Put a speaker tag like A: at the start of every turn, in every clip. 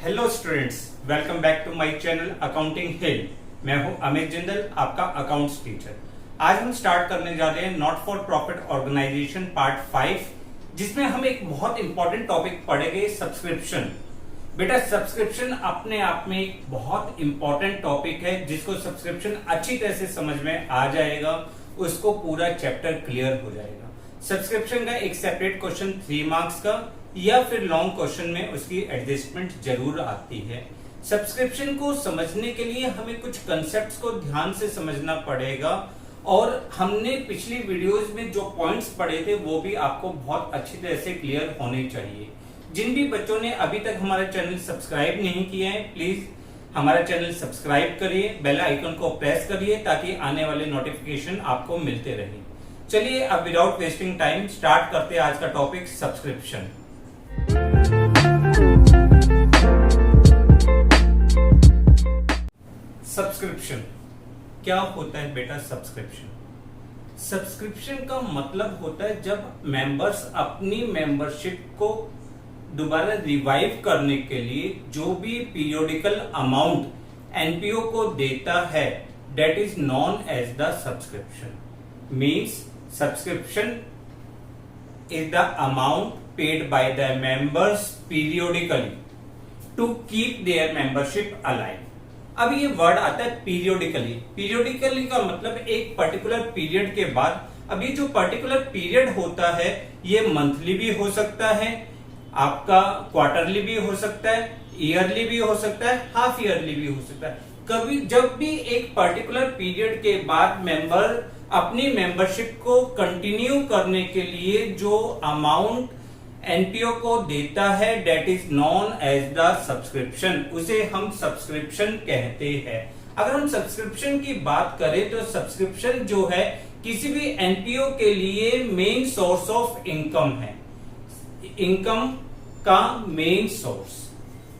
A: Hello students, welcome back to my channel accounting hill. मैं हूं अमित जिंदल, आपका अकाउंट्स टीचर। आज हम स्टार्ट करने जा रहे हैं not for profit organisation part 5, जिसमें हम एक बहुत इंपॉर्टेंट टॉपिक पढ़ेंगे, सब्सक्रिप्शन। बेटा, सब्सक्रिप्शन अपने आप में एक बहुत इंपॉर्टेंट टॉपिक है। जिसको सब्सक्रिप्शन अच्छी तरह से समझ में आ जाएगा उसको पूरा चैप्टर क्लियर हो जाएगा। सब्सक्रिप्शन का एक सेपरेट क्वेश्चन 3 मार्क्स का या फिर लॉन्ग क्वेश्चन में उसकी एडजस्टमेंट जरूर आती है। सब्सक्रिप्शन को समझने के लिए हमें कुछ कंसेप्ट्स को ध्यान से समझना पड़ेगा, और हमने पिछली वीडियोस में जो पॉइंट्स पढ़े थे वो भी आपको बहुत अच्छी तरह से क्लियर होने चाहिए। जिन भी बच्चों ने अभी तक हमारा चैनल सब्सक्राइब नहीं किया है, प्लीज हमारा चैनल सब्सक्राइब करिए, बेल आइकन को प्रेस करिए ताकि आने वाले नोटिफिकेशन आपको मिलते रहे। चलिए अब विदाउट वेस्टिंग टाइम स्टार्ट करते हैं आज का टॉपिक, सब्सक्रिप्शन। सब्सक्रिप्शन क्या होता है बेटा? सब्सक्रिप्शन का मतलब होता है जब मेंबर्स अपनी मेंबरशिप को दोबारा रिवाइव करने के लिए जो भी पीरियोडिकल अमाउंट एनपीओ को देता है, that is known as the subscription. Means subscription is the amount paid by the members periodically to keep their membership alive। अब ये वर्ड आता है पीरियोडिकली। पीरियोडिकली का मतलब एक पर्टिकुलर पीरियड के बाद। अब ये जो पर्टिकुलर पीरियड होता है ये मंथली भी हो सकता है, आपका क्वार्टरली भी हो सकता है, ईयरली भी हो सकता है, हाफ ईयरली भी हो सकता है। कभी जब भी एक पर्टिकुलर पीरियड के बाद मेंबर अपनी मेंबरशिप को कंटिन्यू करने के लिए जो अमाउंट एनपीओ को देता है, that is known as the subscription. उसे हम सब्सक्रिप्शन कहते हैं। अगर हम सब्सक्रिप्शन की बात करें तो सब्सक्रिप्शन जो है किसी भी एनपीओ के लिए मेन सोर्स ऑफ इनकम है। इनकम का मेन सोर्स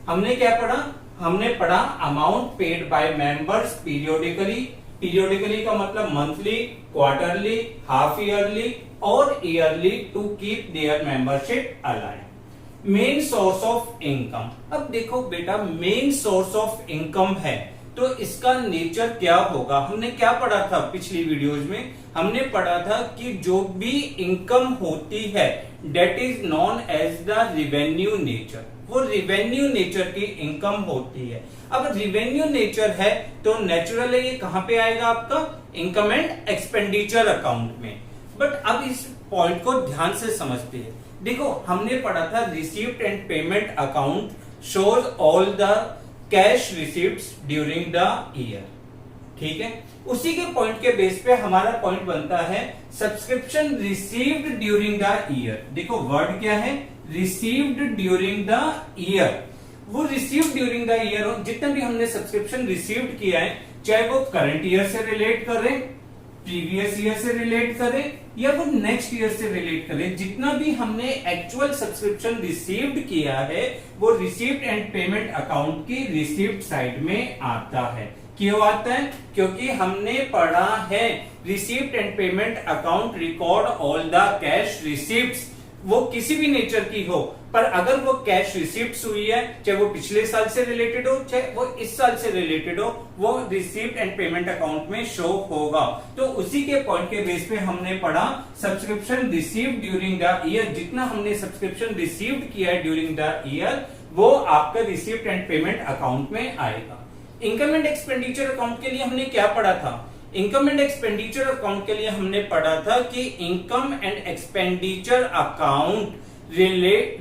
A: हमने क्या पढ़ा? हमने पढ़ा amount paid by members periodically. Periodically का मतलब मंथली, क्वार्टरली, हाफ ईयरली और yearly to keep their membership alive. Main source of income. अब देखो बेटा, मेन सोर्स ऑफ इनकम है तो इसका नेचर क्या होगा? हमने क्या पढ़ा था पिछली वीडियोज में? हमने पढ़ा था कि जो भी इनकम होती है that is known as the revenue nature. वो रिवेन्यू नेचर की इनकम होती है। अब रिवेन्यू नेचर है तो नेचुरल है, ये कहां पे आएगा? आपका इनकम एंड एक्सपेंडिचर अकाउंट में। बट अब इस पॉइंट को ध्यान से समझते हैं। देखो, हमने पढ़ा था received and payment account shows all the cash receiveds during the year. ठीक है, उसी के पॉइंट के बेस पे हमारा पॉइंट बनता है subscription received during the year. देखो वर्ड क्या है? Received during the year. वो रिसीव्ड ड्यूरिंग द ईयर, जितना भी हमने सब्सक्रिप्शन रिसीव्ड किया है, चाहे वो करंट ईयर से रिलेट करें, प्रीवियस ईयर से रिलेट करें या वो नेक्स्ट ईयर से रिलेट करें, जितना भी हमने एक्चुअल सब्सक्रिप्शन रिसीव्ड किया है वो रिसीव्ड एंड पेमेंट अकाउंट की रिसीव्ड साइड में आता है। क्यों आता है? क्योंकि हमने पढ़ा है received and payment account record all the cash receiveds. वो किसी भी नेचर की हो, पर अगर वो कैश रिसीव्ड्स हुई है, चाहे वो पिछले साल से रिलेटेड हो चाहे वो इस साल से रिलेटेड हो, वो रिसीव्ड एंड पेमेंट अकाउंट में शो होगा। तो उसी के पॉइंट के बेस पे हमने पढ़ा subscription received during the year. जितना हमने सब्सक्रिप्शन रिसीव्ड किया है ड्यूरिंग द ईयर वो आपका रिसीव्ड एंड पेमेंट अकाउंट में आएगा। इनकम एंड एक्सपेंडिचर अकाउंट के लिए हमने क्या पढ़ा था? इनकम एंड एक्सपेंडिचर अकाउंट के लिए हमने पढ़ा था कि income and expenditure account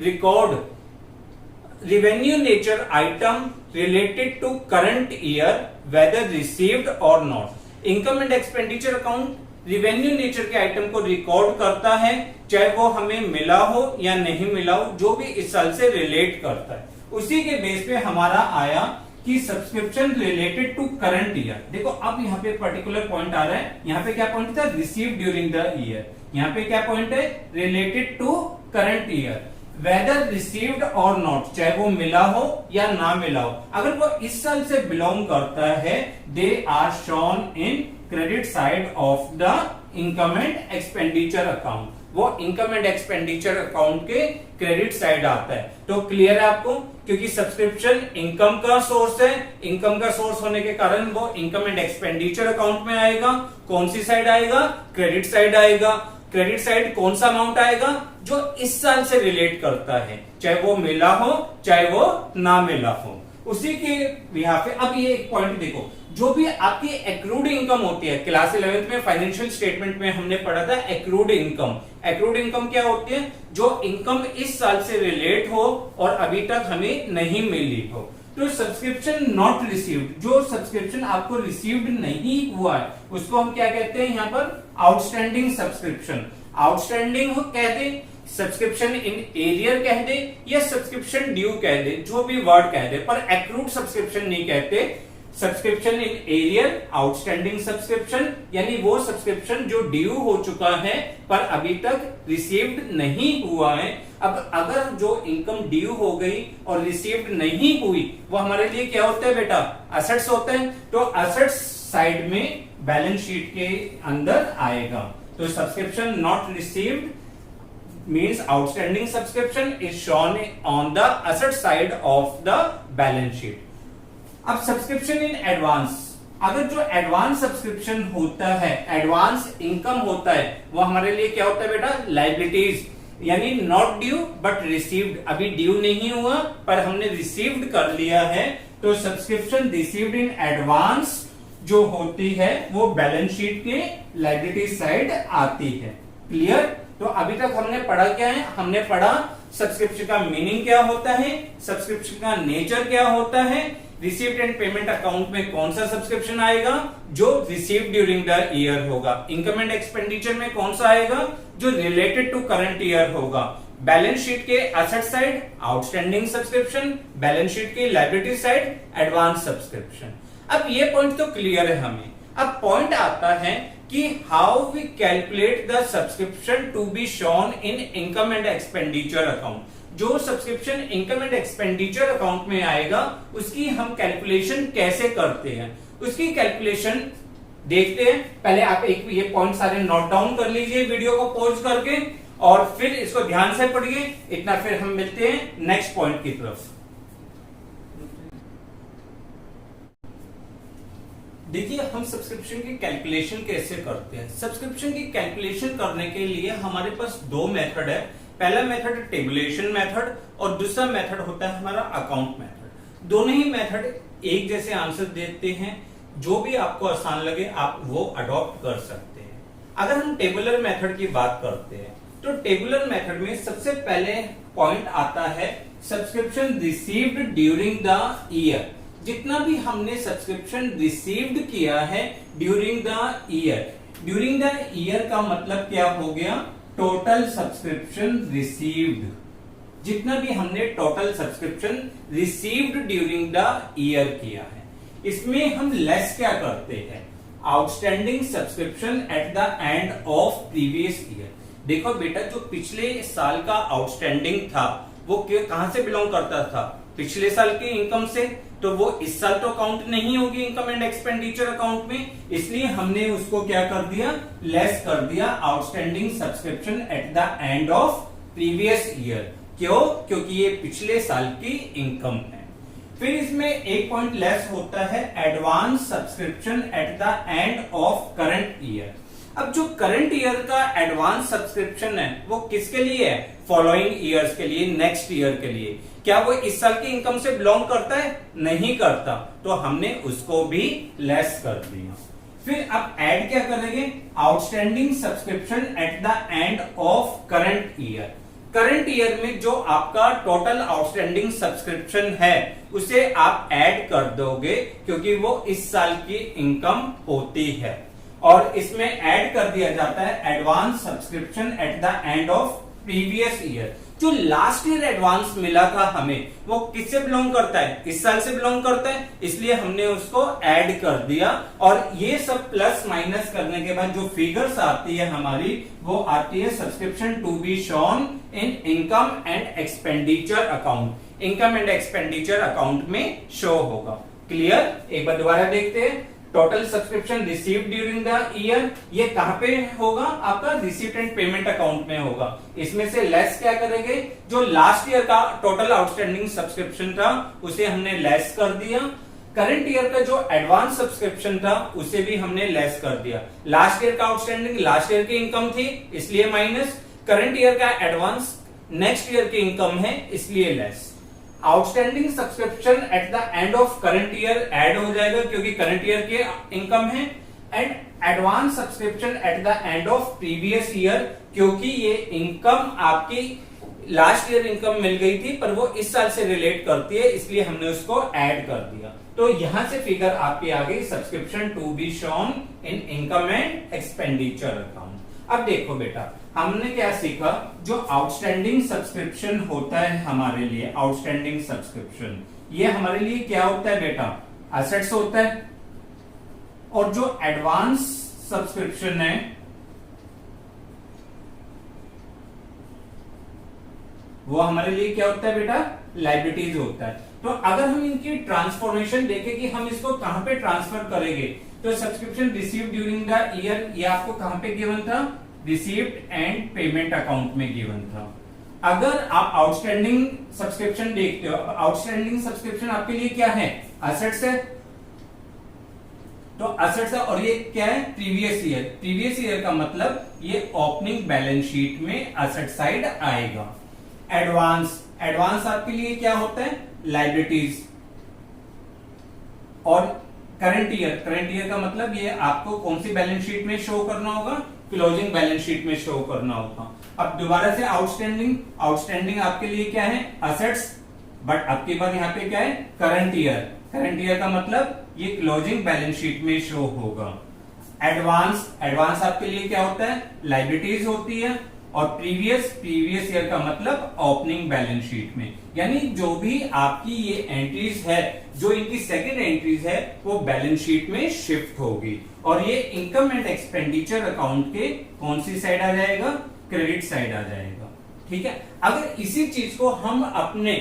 A: record revenue nature item related to current year whether received और not. Income and expenditure account revenue nature के आइटम को रिकॉर्ड करता है, चाहे वो हमें मिला हो या नहीं मिला हो, जो भी इस साल से रिलेट करता है। उसी के बेस पे हमारा आया कि subscription related to current year. देखो अब यहाँ पे पर्टिकुलर पॉइंट आ रहा है। यहाँ पे क्या पॉइंट था? Received during the year. यहाँ पे क्या पॉइंट है? Related to current year whether received और नॉट, चाहे वो मिला हो या ना मिला हो। अगर वो इस साल से बिलोंग करता है, they are shown in credit side of the income and expenditure account. वो इनकम एंड एक्सपेंडिचर अकाउंट के क्रेडिट साइड आता है। तो क्लियर है आपको, क्योंकि सब्सक्रिप्शन इनकम का सोर्स है, इनकम का सोर्स होने के कारण वो इनकम एंड एक्सपेंडिचर अकाउंट में आएगा। कौन सी साइड आएगा? क्रेडिट साइड आएगा। क्रेडिट साइड कौन सा अमाउंट आएगा? जो इस साल से रिलेट करता है, चाहे वो मिला हो चाहे वो ना मिला हो, उसी के यहाँ पे। अब ये एक पॉइंट देखो, जो भी आपकी एक्रूड इनकम होती है, क्लास 11th में फाइनेंशियल स्टेटमेंट में हमने पढ़ा था एक्रूड इनकम। एक्रूड इनकम क्या होती है? जो इनकम इस साल से रिलेट हो और अभी तक हमें नहीं मिली हो। तो सब्सक्रिप्शन नॉट रिसीव्ड, जो सब्सक्रिप्शन आपको रिसीव्ड नहीं हुआ है, उसको हम क्या कहते हैं यहाँ पर? Outstanding subscription. आउटस्टैंडिंग हो कह दे, सब्सक्रिप्शन इन एरियर कह दे, या सब्सक्रिप्शन ड्यू कह दे, जो भी वर्ड कह दे, पर एक्रूड सब्सक्रिप्शन नहीं कहते। Subscription in arrear, outstanding subscription, यानी वो सब्सक्रिप्शन जो ड्यू हो चुका है पर अभी तक रिसीव्ड नहीं हुआ है। अब अगर जो इनकम ड्यू हो गई और रिसीव्ड नहीं हुई, वो हमारे लिए क्या होता है बेटा? असेट्स होते हैं। तो असेट्स साइड में बैलेंस शीट के अंदर आएगा। तो subscription not received means outstanding subscription is shown on the asset side of the balance sheet. अब सब्सक्रिप्शन इन एडवांस, अगर जो एडवांस सब्सक्रिप्शन होता है, एडवांस इनकम होता है, वो हमारे लिए क्या होता है बेटा? लायबिलिटीज, यानी नॉट ड्यू बट रिसीव्ड। अभी ड्यू नहीं हुआ पर हमने रिसीव्ड कर लिया है। तो सब्सक्रिप्शन रिसीव्ड इन एडवांस जो होती है वो बैलेंस शीट के लायबिलिटी साइड आती है। क्लियर? तो अभी तक हमने पढ़ा क्या है? हमने पढ़ा सब्सक्रिप्शन का मीनिंग क्या होता है, सब्सक्रिप्शन का नेचर क्या होता है, रिसीव्ड एंड पेमेंट अकाउंट में कौन सा सब्सक्रिप्शन आएगा? जो रिसीव्ड ड्यूरिंग द ईयर होगा। इनकम एंड एक्सपेंडिचर में कौन सा आएगा? जो रिलेटेड टू करंट ईयर होगा। बैलेंस शीट के asset side outstanding subscription, balance sheet के लायबिलिटी साइड एडवांस सब्सक्रिप्शन। अब ये पॉइंट तो क्लियर है हमें। अब पॉइंट आता है कि how we calculate the subscription to be shown in income and expenditure account. जो subscription income and expenditure account में आएगा उसकी हम कैलकुलेशन कैसे करते हैं, उसकी कैलकुलेशन देखते हैं। पहले आप एक ये पॉइंट सारे नोट डाउन कर लीजिए वीडियो को पॉज करके, और फिर इसको ध्यान से पढ़िए। इतना फिर हम मिलते हैं नेक्स्ट पॉइंट की तरफ। देखिए हम सब्सक्रिप्शन की कैलकुलेशन कैसे करते हैं। सब्सक्रिप्शन की कैलकुलेशन करने के लिए हमारे पास दो मेथड है। पहला मेथड टेबुलेशन मेथड और दूसरा मेथड होता है हमारा अकाउंट मेथड। दोनों ही मेथड एक जैसे आंसर देते हैं। जो भी आपको आसान लगे आप वो अडॉप्ट कर सकते हैं। अगर हम टेबुलर मेथड की बात करते हैं तो टेबुलर मेथड में सबसे पहले पॉइंट आता है subscription received during the year. जितना भी हमने सब्सक्रिप्शन रिसीव्ड किया है during the year, during the year का मतलब क्या हो गया? Total subscription received. जितना भी हमने total subscription received during the year किया है, इसमें हम लेस क्या करते हैं? Outstanding subscription at the end of previous year. देखो बेटा, जो पिछले साल का आउटस्टैंडिंग था वो कहां से बिलोंग करता था? पिछले साल की इनकम से। तो वो इस साल तो काउंट नहीं होगी इनकम एंड एक्सपेंडिचर अकाउंट में, इसलिए हमने उसको क्या कर दिया? लेस कर दिया outstanding subscription at the end of previous year. क्यों? क्योंकि ये पिछले साल की इनकम है। फिर इसमें एक पॉइंट लेस होता है advance subscription at the end of current year. अब जो करंट ईयर का एडवांस सब्सक्रिप्शन है वो किसके लिए है? फॉलोइंग ईयर्स के लिए, नेक्स्ट ईयर के लिए। क्या वो इस साल की इनकम से बिलोंग करता है? नहीं करता, तो हमने उसको भी लेस कर दिया। फिर अब ऐड क्या करेंगे? Outstanding subscription at the end of current year. Current year में जो आपका टोटल आउटस्टैंडिंग सब्सक्रिप्शन है उसे आप ऐड कर दोगे, क्योंकि वो इस साल की इनकम होती है। और इसमें ऐड कर दिया जाता है advance subscription at the end of previous year. जो लास्ट ईयर एडवांस मिला था हमें, वो किससे बिलोंग करता है? इस साल से बिलोंग करता है, इसलिए हमने उसको ऐड कर दिया। और ये सब प्लस माइनस करने के बाद जो फिगर्स आती है हमारी, वो आती है subscription to be shown in income and expenditure account. Income and expenditure account में शो होगा। क्लियर? एक बार दोबारा देखते हैं। Total subscription received during the year, ये कहां पे होगा? आपका रिसीप्ट एंड पेमेंट अकाउंट में होगा। इसमें से लेस क्या करेंगे? जो लास्ट ईयर का टोटल आउटस्टैंडिंग सब्सक्रिप्शन था उसे हमने लेस कर दिया। करंट ईयर का जो एडवांस सब्सक्रिप्शन था उसे भी हमने लेस कर दिया। लास्ट ईयर का आउटस्टैंडिंग लास्ट ईयर की इनकम थी इसलिए माइनस, करंट ईयर का एडवांस नेक्स्ट ईयर की इनकम है इसलिए less. Outstanding subscription at the end of current year add हो जाएगा क्योंकि करंट ईयर की इनकम है, and advance subscription at the end of previous year क्योंकि ये इनकम आपकी लास्ट ईयर इनकम मिल गई थी पर वो इस साल से रिलेट करती है इसलिए हमने उसको ऐड कर दिया। तो यहां से फिगर आपकी आ गई subscription to be shown in income and expenditure account. अब देखो बेटा हमने क्या सीखा, जो आउटस्टैंडिंग सब्सक्रिप्शन होता है हमारे लिए, आउटस्टैंडिंग सब्सक्रिप्शन ये हमारे लिए क्या होता है बेटा? एसेट्स होता है। और जो एडवांस सब्सक्रिप्शन है वो हमारे लिए क्या होता है बेटा? लायबिलिटीज होता है। तो अगर हम इनकी ट्रांसफॉर्मेशन देखें कि हम इसको कहां पे ट्रांसफर करेंगे, तो subscription received during the year ये आपको कहां पे गिवन था? रिसीव्ड एंड पेमेंट अकाउंट में गिवन था। अगर आप आउटस्टैंडिंग सब्सक्रिप्शन देखते हो, आउटस्टैंडिंग सब्सक्रिप्शन आपके लिए क्या है? एसेट्स है। तो एसेट्स है और ये क्या है? Previous year. प्रीवियस ईयर का मतलब ये ओपनिंग बैलेंस शीट में एसेट साइड आएगा। एडवांस, एडवांस आपके लिए क्या होता है? लायबिलिटीज। और करंट ईयर, करंट ईयर का मतलब ये आपको कौन सी बैलेंस शीट में शो करना होगा? क्लोजिंग बैलेंस शीट में शो करना होगा। अब दोबारा से आउटस्टैंडिंग, आउटस्टैंडिंग आपके लिए क्या है? एसेट्स, बट आपके पास यहाँ पे क्या है? Current year. करंट ईयर का मतलब ये क्लोजिंग बैलेंस शीट में शो होगा। एडवांस, एडवांस आपके लिए क्या होता है? लायबिलिटीज होती है। और प्रीवियस, प्रीवियस ईयर का मतलब ओपनिंग बैलेंस शीट में। यानी जो भी आपकी ये एंट्रीज है, जो इनकी सेकंड एंट्रीज है वो बैलेंस शीट में शिफ्ट होगी और ये इनकम एंड एक्सपेंडिचर अकाउंट के कौन सी साइड आ जाएगा? क्रेडिट साइड आ जाएगा। ठीक है। अगर इसी चीज को हम अपने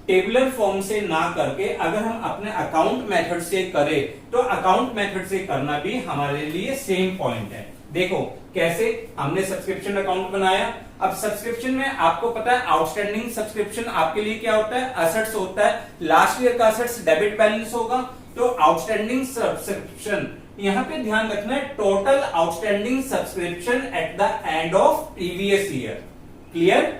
A: टेबुलर फॉर्म से ना करके अगर हम अपने अकाउंट मेथड से करें तो अकाउंट मेथड से करना भी हमारे लिए सेम पॉइंट है। देखो कैसे हमने सब्सक्रिप्शन अकाउंट बनाया। अब सब्सक्रिप्शन में आपको पता है आउटस्टैंडिंग सब्सक्रिप्शन आपके लिए क्या होता है? एसेट्स होता है। लास्ट ईयर का एसेट्स डेबिट बैलेंस होगा। तो आउटस्टैंडिंग सब्सक्रिप्शन यहां पे ध्यान रखना है, total outstanding subscription at the end of previous year. Clear?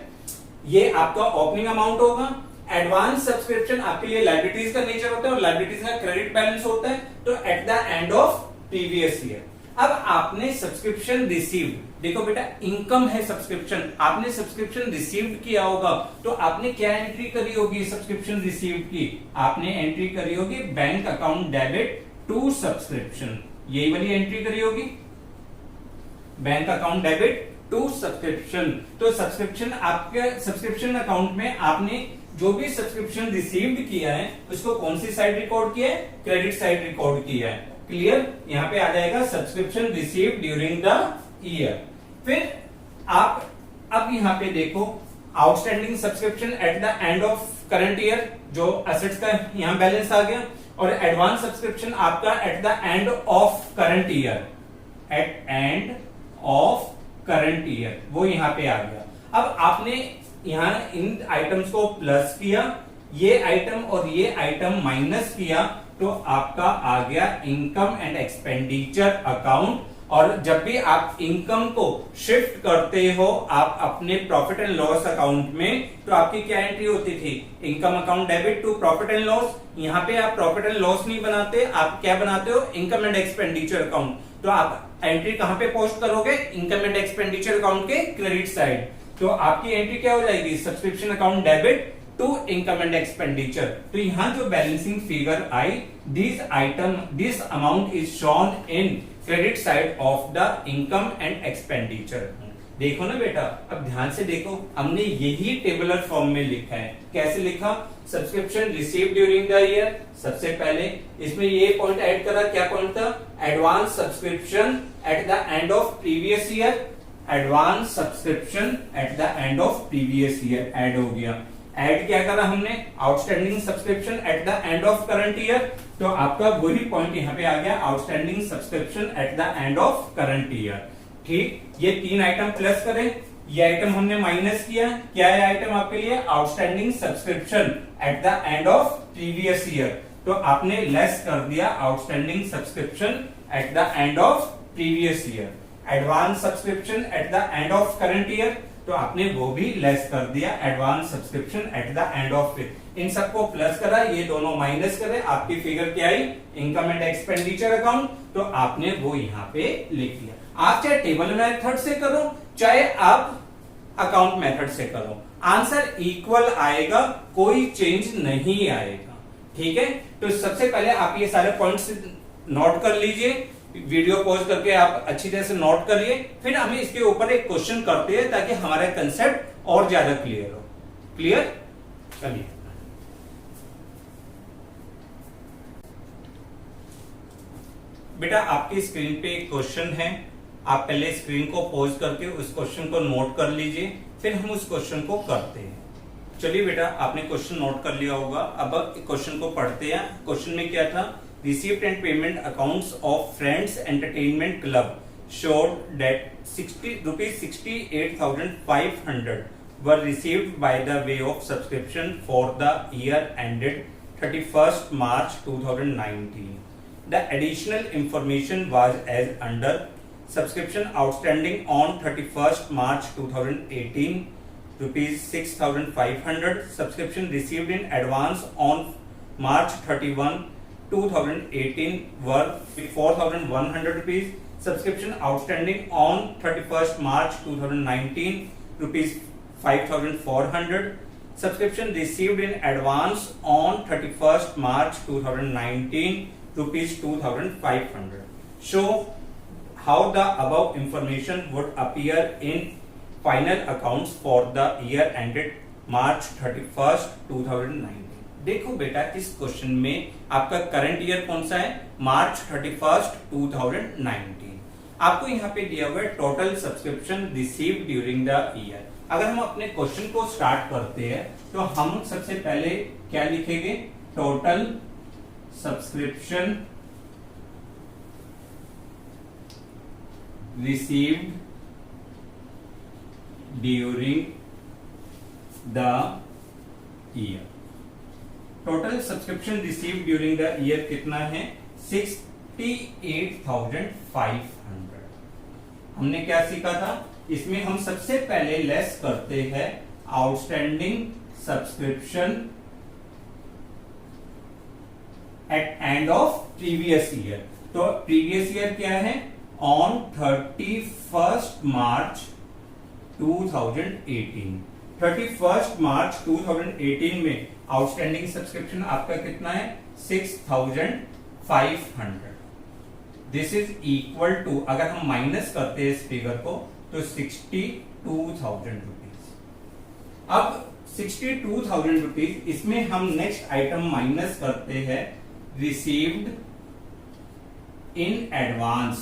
A: ये आपका ओपनिंग अमाउंट होगा। एडवांस सब्सक्रिप्शन आपके लिए लायबिलिटीज का नेचर होता है और लायबिलिटीज का क्रेडिट बैलेंस होता है। तो eight the end of previous year. अब आपने सब्सक्रिप्शन रिसीव्ड, देखो बेटा इनकम है सब्सक्रिप्शन, आपने सब्सक्रिप्शन रिसीव्ड किया होगा तो आपने क्या एंट्री करी होगी? सब्सक्रिप्शन रिसीव्ड की आपने एंट्री करी होगी bank account debit to subscription, यही वाली एंट्री करी होगी bank account debit to subscription. तो सब्सक्रिप्शन आपके सब्सक्रिप्शन अकाउंट में आपने जो भी सब्सक्रिप्शन रिसीव्ड किया है उसको कौन सी साइड रिकॉर्ड किया है? क्रेडिट साइड रिकॉर्ड किया है। क्लियर? यहां पे आ जाएगा subscription received during the year. फिर आप अब यहां पे देखो outstanding subscription at the end of current year, जो एसेट्स का यहां बैलेंस आ गया, और एडवांस सब्सक्रिप्शन आपका at the end of current year, at end of current year वो यहां पे आ गया। अब आपने यहां इन आइटम्स को प्लस किया, ये आइटम और ये आइटम माइनस किया, तो आपका आ गया इनकम एंड एक्सपेंडिचर अकाउंट। और जब भी आप इनकम को शिफ्ट करते हो आप अपने प्रॉफिट एंड लॉस अकाउंट में, तो आपकी क्या एंट्री होती थी? Income account debit to profit and loss. यहाँ पे आप प्रॉफिट एंड लॉस नहीं बनाते, आप क्या बनाते हो? Income and expenditure account. तो आप एंट्री कहां पे पोस्ट करोगे? इनकम एंड एक्सपेंडिचर अकाउंट के क्रेडिट साइड। तो आपकी एंट्री क्या हो जाएगी? Subscription account debit to income and expenditure. तो यहां जो बैलेंसिंग फिगर आई, this amount is shown in credit side of the income and expenditure. देखो ना बेटा, अब ध्यान से देखो, हमने यही टेबुलर फॉर्म में लिखा है। कैसे लिखा? Subscription received during the year, सबसे पहले इसमें ये पॉइंट ऐड करा। क्या पॉइंट था? Advance subscription at the end of previous year, advance subscription at the end of previous year add हो गया। ऐड क्या करा हमने? Outstanding subscription at the the end of current year, तो आपका वही पॉइंट यहाँ पे आ गया, outstanding subscription at the end of current year. ठीक, ये 3 आइटम प्लस करें, ये आइटम हमने माइनस किया, क्या है आइटम आपके लिए, outstanding subscription at the end of previous year, तो आपने लेस कर दिया outstanding subscription at the end of previous year. Advance subscription at the end of current year, तो आपने वो भी लेस कर दिया advance subscription at the end of it. इन सबको प्लस करा, ये दोनों माइनस करे, आपकी फिगर क्या आई, इनकम एंड एक्सपेंडिचर अकाउंट, तो आपने वो यहाँ पे लिख दिया। आप चाहे टेबल मेथड से करो, चाहे आप अकाउंट मेथड से करो, आंसर इक्वल आएगा, कोई चेंज नहीं आएगा। ठीक है, तो सबसे पहले आप ये सारे पॉइंट्स नोट कर लीजिए, वीडियो पॉज करके आप अच्छी तरह से नोट करिए, फिर हम इसके ऊपर एक क्वेश्चन करते हैं ताकि हमारा कंसेप्ट और ज्यादा क्लियर हो। क्लियर, चलिए। बेटा आपकी स्क्रीन पे एक क्वेश्चन है, आप पहले स्क्रीन को पॉज करके उस क्वेश्चन को नोट कर लीजिए, फिर हम उस क्वेश्चन को करते हैं। चलिए बेटा, आपने क्वेश्चन नोट कर लिया होगा, अब क्वेश्चन को पढ़ते हैं। क्वेश्चन में क्या था, received and payment accounts of friends entertainment club showed that ₹68,500 were received by the way of subscription for the year ended 31st March 2019. The additional information was as under: subscription outstanding on 31st March 2018 ₹6,500, subscription received in advance on March 31, 2018 were ₹4,100, subscription outstanding on 31st March 2019 ₹5,400, subscription received in advance on 31st March 2019 ₹2,500. Show how the above information would appear in final accounts for the year ended March 31st 2019. देखो बेटा, इस question में आपका current year कौन सा है, मार्च 31st 2019। आपको यहाँ पे दिया हुआ है total subscription received during the year. अगर हम अपने क्वेश्चन को स्टार्ट करते हैं तो हम सबसे पहले क्या लिखेंगे, total subscription received during the year. Total subscription received during the year कितना है, 68,500। हमने क्या सीखा था, इसमें हम सबसे पहले लेस करते हैं outstanding subscription eight end of previous year. तो प्रीवियस ईयर क्या है, on 31st March 2018। 31st March 2018 में आउटस्टैंडिंग सब्सक्रिप्शन आपका कितना है, 6,500। दिस इज इक्वल टू, अगर हम माइनस करते हैं इस फिगर को तो 62,000 रुपीज। अब 62,000 रुपीज, इसमें हम नेक्स्ट आइटम माइनस करते हैं रिसीव्ड इन एडवांस।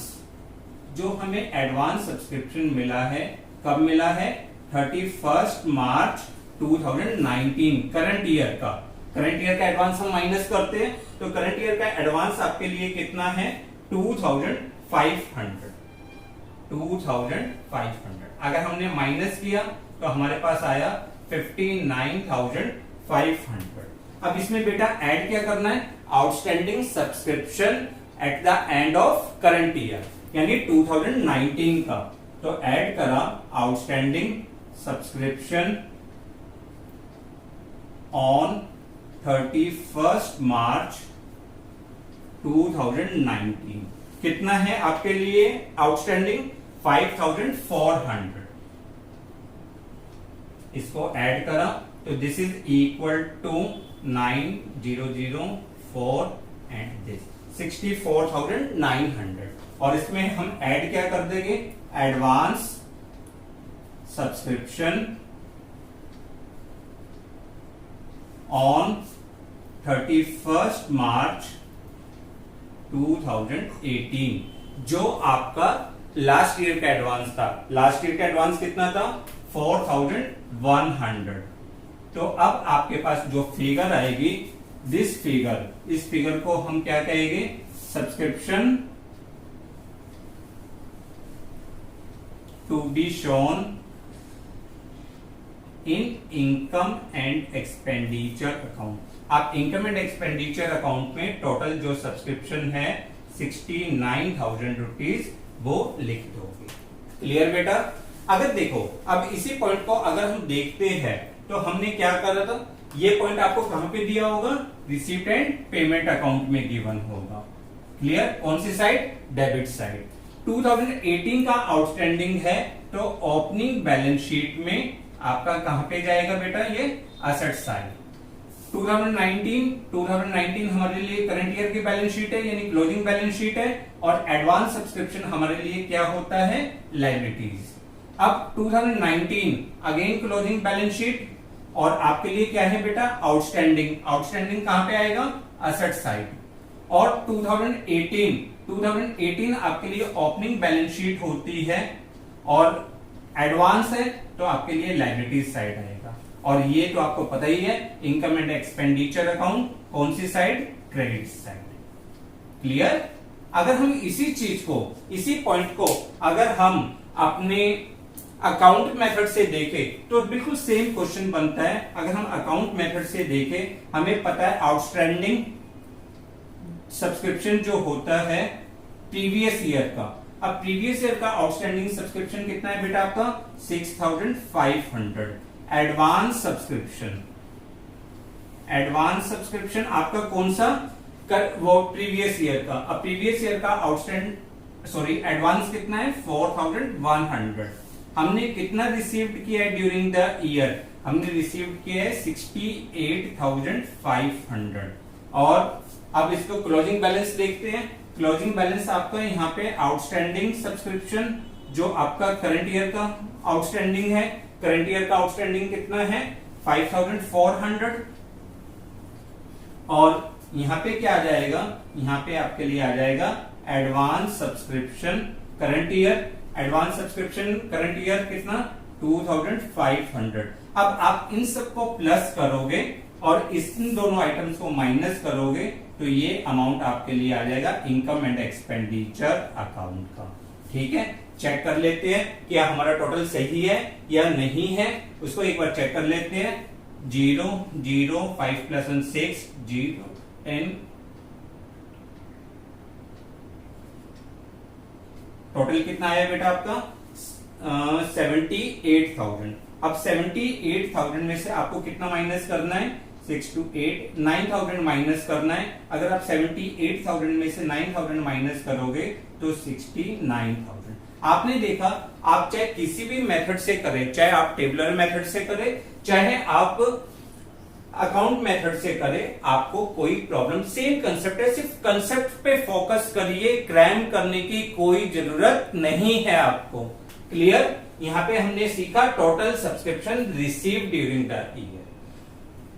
A: जो हमें एडवांस सब्सक्रिप्शन मिला है, कब मिला है, 31st March 2019, करंट ईयर का। करंट ईयर का एडवांस हम माइनस करते हैं तो करंट ईयर का एडवांस आपके लिए कितना है, 2,500। 2,500 अगर हमने माइनस किया तो हमारे पास आया 59,500। अब इसमें बेटा ऐड क्या करना है, outstanding subscription at the end of current year, यानी 2019 का। तो ऐड करा outstanding subscription on 31st March 2019। कितना है आपके लिए आउटस्टैंडिंग, 5,400। इसको ऐड करा तो this is equal to 9,004 and this 64,900। और इसमें हम ऐड क्या कर देंगे, advance subscription on 31st March 2018, जो आपका लास्ट ईयर का एडवांस था। लास्ट ईयर का एडवांस कितना था, 4,100। तो अब आपके पास जो फिगर आएगी दिस फिगर, इस फिगर को हम क्या कहेंगे, subscription to be shown in income and expenditure account. आप इनकम एंड एक्सपेंडिचर अकाउंट में टोटल जो सब्सक्रिप्शन है 69,000 रुपीज वो लिख दोगे। क्लियर बेटा? अगर देखो अब इसी पॉइंट को अगर हम देखते हैं तो हमने क्या करा था, ये पॉइंट आपको कहां पे दिया होगा, रिसीप्ट एंड पेमेंट अकाउंट में गिवन होगा। क्लियर? कौन सी साइड, डेबिट साइड। 2018 का आउटस्टैंडिंग है तो ओपनिंग बैलेंस शीट में आपका कहां पे जाएगा बेटा, ये एसेट साइड। 2019 हमारे लिए करंट ईयर की बैलेंस शीट है, यानी क्लोजिंग बैलेंस शीट है, और एडवांस सब्सक्रिप्शन हमारे लिए क्या होता है, लायबिलिटीज। अब 2019 अगेन क्लोजिंग बैलेंस शीट, और आपके लिए क्या है बेटा, आउटस्टैंडिंग। आउटस्टैंडिंग कहां पे आएगा, एसेट साइड। और 2018 आपके लिए ओपनिंग बैलेंस शीट होती है और एडवांस है तो आपके लिए लायबिलिटीज साइड आएगा। और ये तो आपको पता ही है, इनकम एंड एक्सपेंडिचर अकाउंट कौन सी साइड, क्रेडिट साइड। क्लियर? अगर हम इसी चीज को, इसी पॉइंट को अगर हम अपने अकाउंट मेथड से देखें तो बिल्कुल सेम क्वेश्चन बनता है। अगर हम अकाउंट मेथड से देखें, हमें पता है आउटस्टैंडिंग सब्सक्रिप्शन जो होता है प्रीवियस ईयर का। अब प्रीवियस ईयर का आउटस्टैंडिंग सब्सक्रिप्शन कितना है बेटा आपका, 6,500। एडवांस सब्सक्रिप्शन आपका कौन सा, वो प्रीवियस ईयर का। अब प्रीवियस ईयर का एडवांस कितना है, 4,100। हमने कितना रिसीव्ड किया है ड्यूरिंग द ईयर, हमने रिसीव्ड किया है 68,500। और अब इसको क्लोजिंग बैलेंस देखते हैं। क्लोजिंग बैलेंस आपका यहाँ पे आउटस्टैंडिंग सब्सक्रिप्शन जो आपका करंट ईयर का आउटस्टैंडिंग है, करंट ईयर का आउटस्टैंडिंग कितना है, 5,400। और यहाँ पे क्या आ जाएगा, यहाँ पे आपके लिए आ जाएगा advance subscription current year. Advance subscription current year कितना, 2,500। अब आप इन सबको प्लस करोगे और इन दोनों आइटम्स को माइनस करोगे तो ये अमाउंट आपके लिए आ जाएगा इनकम एंड एक्सपेंडिचर अकाउंट का। ठीक है, चेक कर लेते हैं क्या हमारा टोटल सही है या नहीं है, उसको एक बार चेक कर लेते हैं। 0 0 5 + 1 6 0 10 टोटल कितना आया बेटा आपका, 78,000। अब 78,000 में से आपको कितना माइनस करना है, 6 to 8 9,000 माइनस करना है। अगर आप 78,000 में से 9,000 माइनस करोगे तो 69,000। आपने देखा, आप चाहे किसी भी मेथड से करें, चाहे आप टेबुलर मेथड से करें, चाहे आप अकाउंट मेथड से करें, आपको कोई प्रॉब्लम, सेम कंसेप्ट है, सिर्फ कंसेप्ट पे फोकस करिए, क्रैम करने की कोई जरूरत नहीं है आपको। क्लियर? यहां पे हमने सीखा total subscription receive during the year.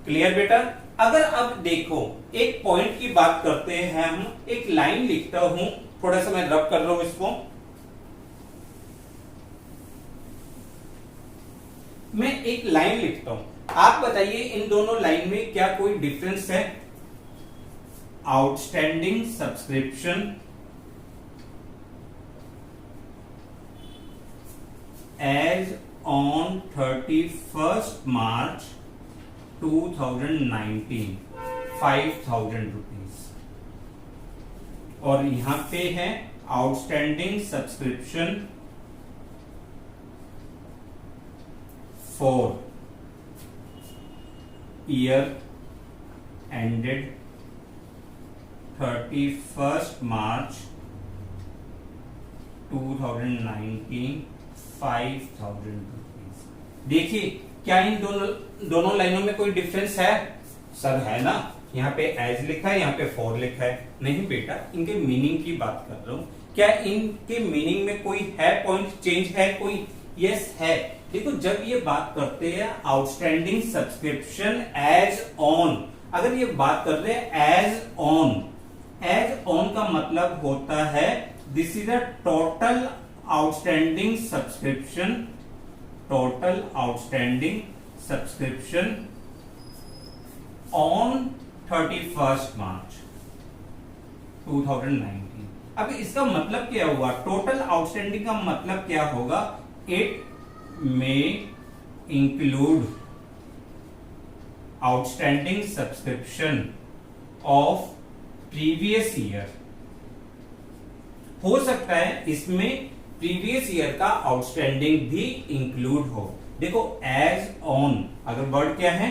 A: Clear बेटा? अगर अब देखो एक पॉइंट की बात करते हैं, हम एक लाइन लिखता हूं, थोड़ा सा मैं रब कर रहा हूं इसको। मैं एक लाइन लिखता हूं, आप बताइए इन दोनों लाइन में क्या कोई डिफरेंस है। Outstanding subscription as on 31st March 2019 5,000 rupees, और यहां पे है outstanding subscription for year ended 31st March 2019 5,000 rupees. देखिए क्या इन दोनों लाइनों में कोई डिफरेंस है, सर है ना। यहाँ पे एज लिखा है, यहाँ पे फॉर लिखा है। नहीं बेटा, इनके मीनिंग की बात कर रहा हूं। क्या इनके मीनिंग में कोई है, पॉइंट चेंज है कोई? यस है। देखो जब ये बात करते हैं आउटस्टैंडिंग सब्सक्रिप्शन एज ऑन, अगर ये बात कर रहे हैं एज ऑन का मतलब होता है this is a total outstanding subscription on 31 March 2019। अब इसका मतलब क्या हुआ, टोटल आउटस्टैंडिंग का मतलब क्या होगा, it may include outstanding subscription of previous year. हो सकता है इसमें प्रीवियस ईयर का आउटस्टैंडिंग भी इंक्लूड हो। देखो एज ऑन, अगर वर्ड क्या है,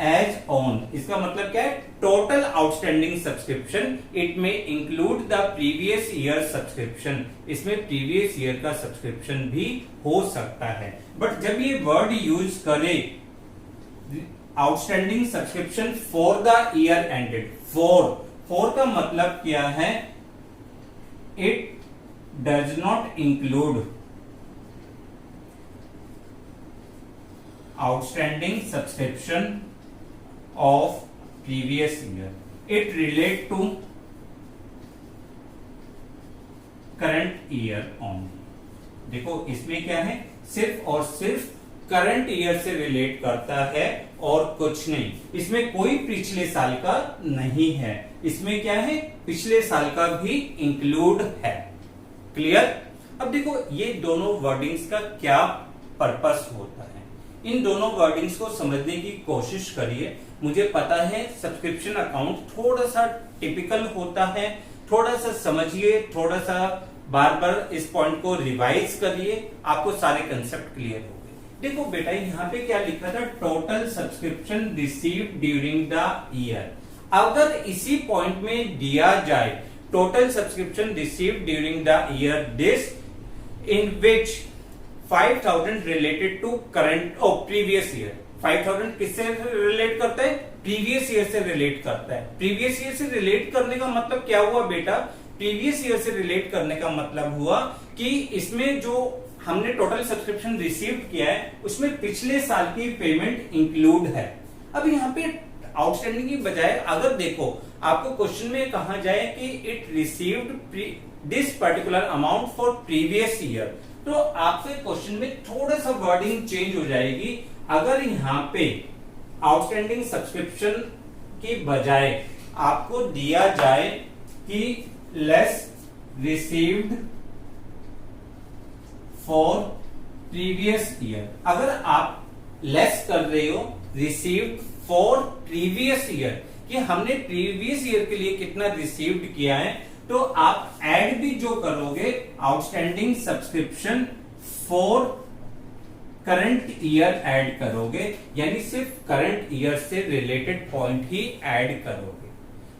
A: एज ऑन, इसका मतलब क्या है, टोटल आउटस्टैंडिंग सब्सक्रिप्शन, इट में include the previous year subscription, इसमें प्रीवियस ईयर का सब्सक्रिप्शन भी हो सकता है। बट जब ये वर्ड यूज करे outstanding subscription for the year ended, for का मतलब क्या है, it does not include outstanding subscription of previous year, it relate to current year only. देखो इसमें क्या है, सिर्फ और सिर्फ करंट ईयर से रिलेट करता है और कुछ नहीं, इसमें कोई पिछले साल का नहीं है, इसमें क्या है, पिछले साल का भी इंक्लूड है। क्लियर। अब देखो ये दोनों वर्डिंग्स का क्या पर्पस होता है, इन दोनों वर्डिंग्स को समझने की कोशिश करिए। मुझे पता है सब्सक्रिप्शन अकाउंट थोड़ा सा टिपिकल होता है, थोड़ा सा समझिए, थोड़ा सा बार बार इस पॉइंट को रिवाइज करिए, आपको सारे कंसेप्ट क्लियर हो गए। देखो बेटा यहाँ पे क्या लिखा था, total subscription received during the year. अगर इसी पॉइंट में दिया जाए total subscription received during the year this in which 5000 related to current और प्रीवियस ईयर, 5000 किससे रिलेट करता है, प्रीवियस ईयर से रिलेट करता है। प्रीवियस ईयर से रिलेट करने का मतलब क्या हुआ बेटा, प्रीवियस ईयर से रिलेट करने का मतलब हुआ कि इसमें जो हमने टोटल सब्सक्रिप्शन रिसीव किया है उसमें पिछले साल की पेमेंट इंक्लूड है। अब यहाँ पे आउटस्टैंडिंग की बजाय अगर देखो आपको क्वेश्चन में कहा जाए कि it received this particular amount for previous year, तो आपके क्वेश्चन में थोड़ा सा वर्डिंग चेंज हो जाएगी। अगर यहाँ पे आउटस्टैंडिंग सब्सक्रिप्शन की बजाय आपको दिया जाए कि less received for previous year, अगर आप लेस कर रहे हो रिसीव्ड फॉर प्रीवियस ईयर कि हमने प्रीवियस ईयर के लिए कितना रिसीव्ड किया है, तो आप ऐड भी जो करोगे outstanding subscription for current year add करोगे, यानी सिर्फ करंट ईयर से रिलेटेड पॉइंट ही ऐड करोगे।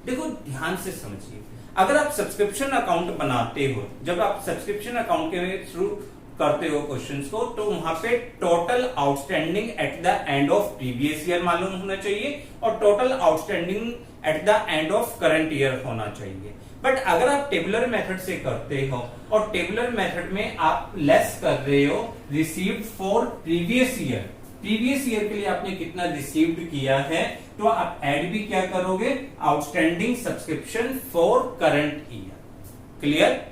A: देखो ध्यान से समझिए, अगर आप सब्सक्रिप्शन अकाउंट बनाते हो, जब आप सब्सक्रिप्शन अकाउंट के थ्रू करते हो क्वेश्चंस को, तो वहां पे total outstanding at the end of previous year मालूम होना चाहिए और total outstanding at the end of current year होना चाहिए। बट अगर आप टेबुलर मेथड से करते हो और टेबुलर मेथड में आप लेस कर रहे हो received for previous year, previous year के लिए आपने कितना रिसीव्ड किया है, तो आप ऐड भी क्या करोगे, outstanding subscription for current year. Clear.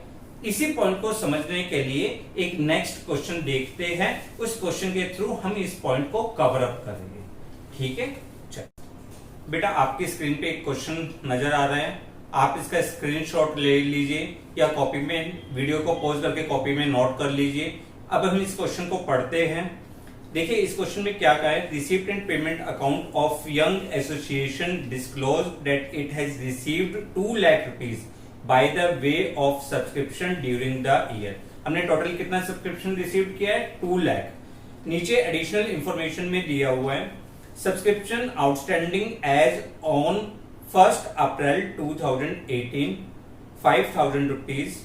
A: इसी पॉइंट को समझने के लिए एक नेक्स्ट क्वेश्चन देखते हैं, उस क्वेश्चन के थ्रू हम इस पॉइंट को कवर अप करेंगे। ठीक है, चलो बेटा आपकी स्क्रीन पे एक क्वेश्चन नजर आ रहा है, आप इसका स्क्रीनशॉट ले लीजिए या कॉपी में वीडियो को पॉज करके कॉपी में नोट कर लीजिए। अब हम इस क्वेश्चन को पढ़ते हैं। देखिए इस क्वेश्चन में क्या कहा है, received and payment account of young association disclose that it has received 2 lakh rupees by the way of subscription during the year. हमने टोटल कितना सब्सक्रिप्शन रिसीव किया है, 2 लाख। नीचे एडिशनल इंफॉर्मेशन में दिया हुआ है subscription outstanding as on 1 April 2018 5,000 rupees,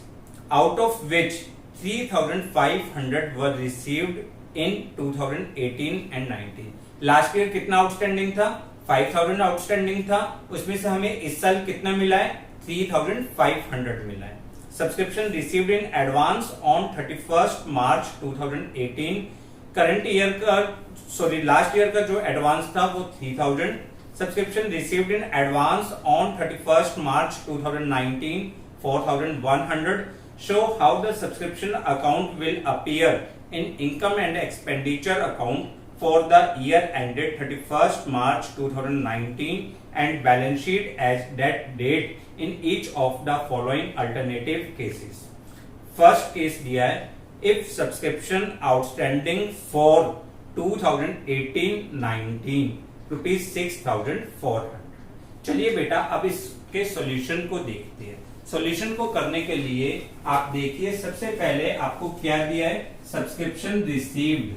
A: out of which 3,500 were received in 2018 and 19। Last year कितना आउटस्टैंडिंग था, 5,000 आउटस्टैंडिंग था, उसमें से हमें इस साल कितना मिला है, 3,500 मिला है। Subscription received in advance on 31 March 2018। Current year का लास्ट ईयर का जो एडवांस था वो 3,000। Subscription received in advance on 31 March 2019 4,100। Show how the subscription account will appear in income and expenditure account for the year ended 31st March 2019 and balance sheet as that date in each of the following alternative cases. First case दिया है, if subscription outstanding for 2018-19 rupees 6,400। चलिए बेटा अब इसके solution को देखते हैं। Solution को करने के लिए आप देखिए, सबसे पहले आपको क्या दिया है, subscription received,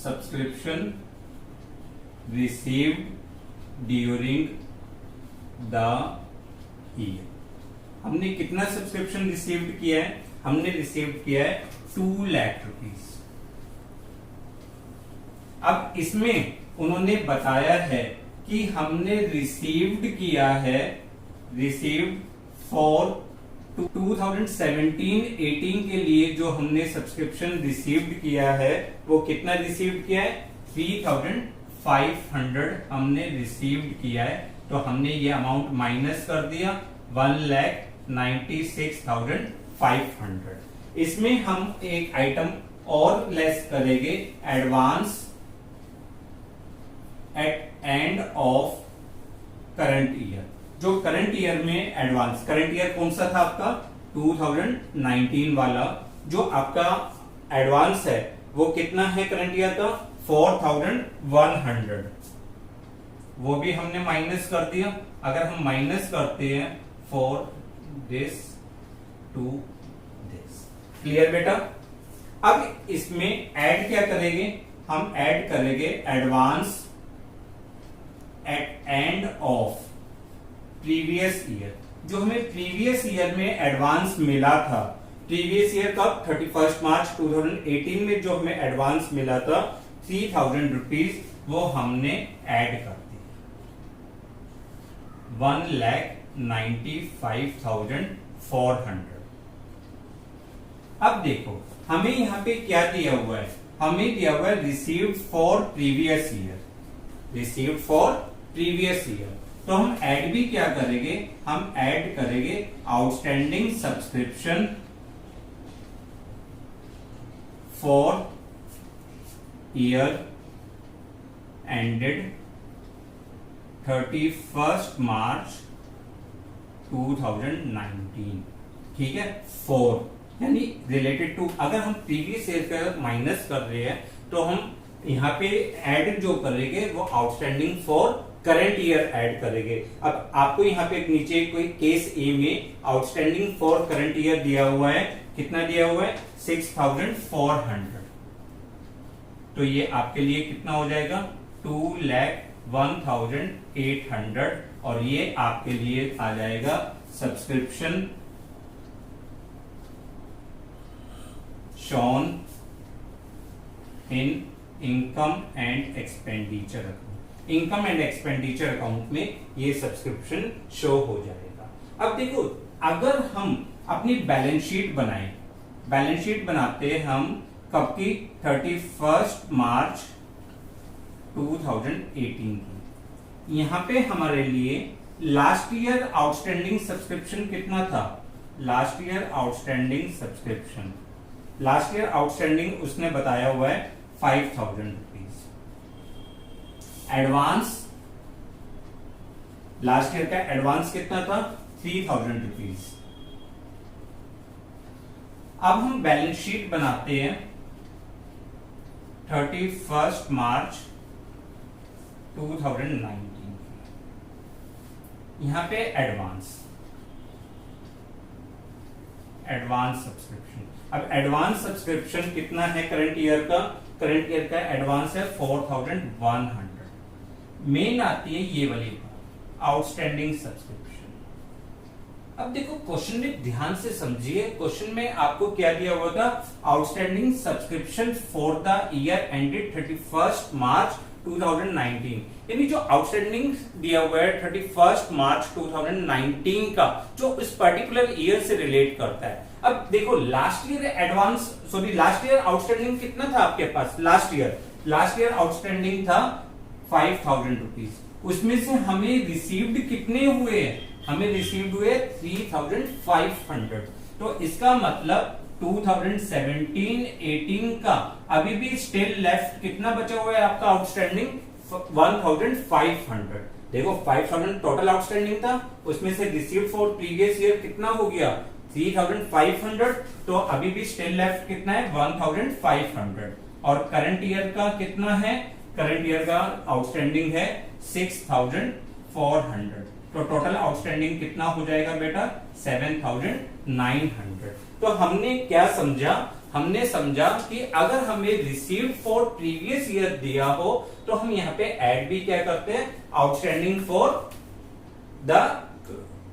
A: subscription received during the year। हमने कितना सब्सक्रिप्शन रिसीव्ड किया है, हमने रिसीव्ड किया है 2 लाख रुपीस। अब इसमें उन्होंने बताया है कि हमने रिसीव्ड किया है, रिसीव्ड फॉर 2017-18 के लिए जो हमने सब्सक्रिप्शन रिसीव्ड किया है वो कितना रिसीव्ड किया है, 3,500 हमने रिसीव्ड किया है। तो हमने ये अमाउंट माइनस कर दिया, 1,96,500। इसमें हम एक आइटम और लेस करेंगे, advance at end of current year. जो करंट ईयर में एडवांस, करंट ईयर कौन सा था आपका, 2019 वाला, जो आपका एडवांस है वो कितना है करंट ईयर का, 4,100। वो भी हमने माइनस कर दिया। अगर हम माइनस करते हैं for this to this, clear बेटा। अब इसमें ऐड क्या करेंगे, हम ऐड करेंगे advance at end of previous year. जो हमें प्रीवियस ईयर में एडवांस मिला था, प्रीवियस ईयर कब, 31 मार्च 2018 में जो हमें एडवांस मिला था 3,000 रुपीज, वो हमने ऐड कर दिया, 1,95,400। अब देखो हमें यहां पे क्या दिया हुआ है, हमें दिया हुआ है received for previous year, received for previous year. तो हम ऐड भी क्या करेंगे, हम ऐड करेंगे outstanding subscription for year ended 31 March 2019, ठीक है, 4 यानी रिलेटेड टू। अगर हम प्रीवियस ईयर का माइनस कर रहे हैं तो हम यहाँ पे ऐड जो करेंगे वो outstanding for current year add करेंगे। अब आपको यहाँ पे नीचे कोई केस ए में आउटस्टैंडिंग फॉर करंट ईयर दिया हुआ है, कितना दिया हुआ है, 6,400। तो ये आपके लिए कितना हो जाएगा, 2,01,800। और ये आपके लिए आ जाएगा subscription shown in income and expenditure account. Income and expenditure account में ये सब्सक्रिप्शन शो हो जाएगा। अब देखो अगर हम अपनी बैलेंस शीट बनाएं, बैलेंस शीट बनाते हैं हम कब की, 31 मार्च 2018 की। यहां पे हमारे लिए लास्ट ईयर आउटस्टैंडिंग सब्सक्रिप्शन कितना था, last year outstanding subscription, last year outstanding उसने बताया हुआ है 5,000 रुपीज। एडवांस, लास्ट ईयर का एडवांस कितना था, 3,000 रुपीज। अब हम बैलेंस शीट बनाते हैं 31 मार्च 2019। यहां पे एडवांस, एडवांस सब्सक्रिप्शन। अब एडवांस सब्सक्रिप्शन कितना है करंट ईयर का, करंट ईयर का एडवांस है 4,100। मेन आती है ये वाली आउटस्टैंडिंग सब्सक्रिप्शन। अब देखो क्वेश्चन में ध्यान से समझिए, क्वेश्चन में आपको क्या दिया हुआ था, outstanding subscription for the year ended 31 March 2019, यानी जो आउटस्टैंडिंग दिया हुआ है 31 मार्च 2019 का, जो इस पर्टिकुलर ईयर से रिलेट करता है। अब देखो last year advance, sorry last year outstanding कितना था आपके पास, लास्ट ईयर आउटस्टैंडिंग था 5,000 रुपीज। उसमें से हमें रिसीव्ड कितने हुए हैं, हमें रिसीव्ड हुए 3,500। तो इसका मतलब 2017-18 का अभी भी स्टिल लेफ्ट कितना बचा हुआ है आपका आउटस्टैंडिंग 1500। देखो 5000 टोटल आउटस्टैंडिंग था, उसमें से रिसीव्ड फॉर प्रीवियस ईयर कितना हो गया 3500, तो अभी भी स्टिल लेफ्ट कितना है 1500। और करंट ईयर का कितना है, करंट ईयर का आउटस्टैंडिंग है 6400, तो टोटल आउटस्टैंडिंग कितना हो जाएगा बेटा 7900। तो हमने क्या समझा, हमने समझा कि अगर हमें रिसीव्ड फॉर प्रीवियस ईयर दिया हो तो हम यहाँ पे ऐड भी क्या करते हैं outstanding for the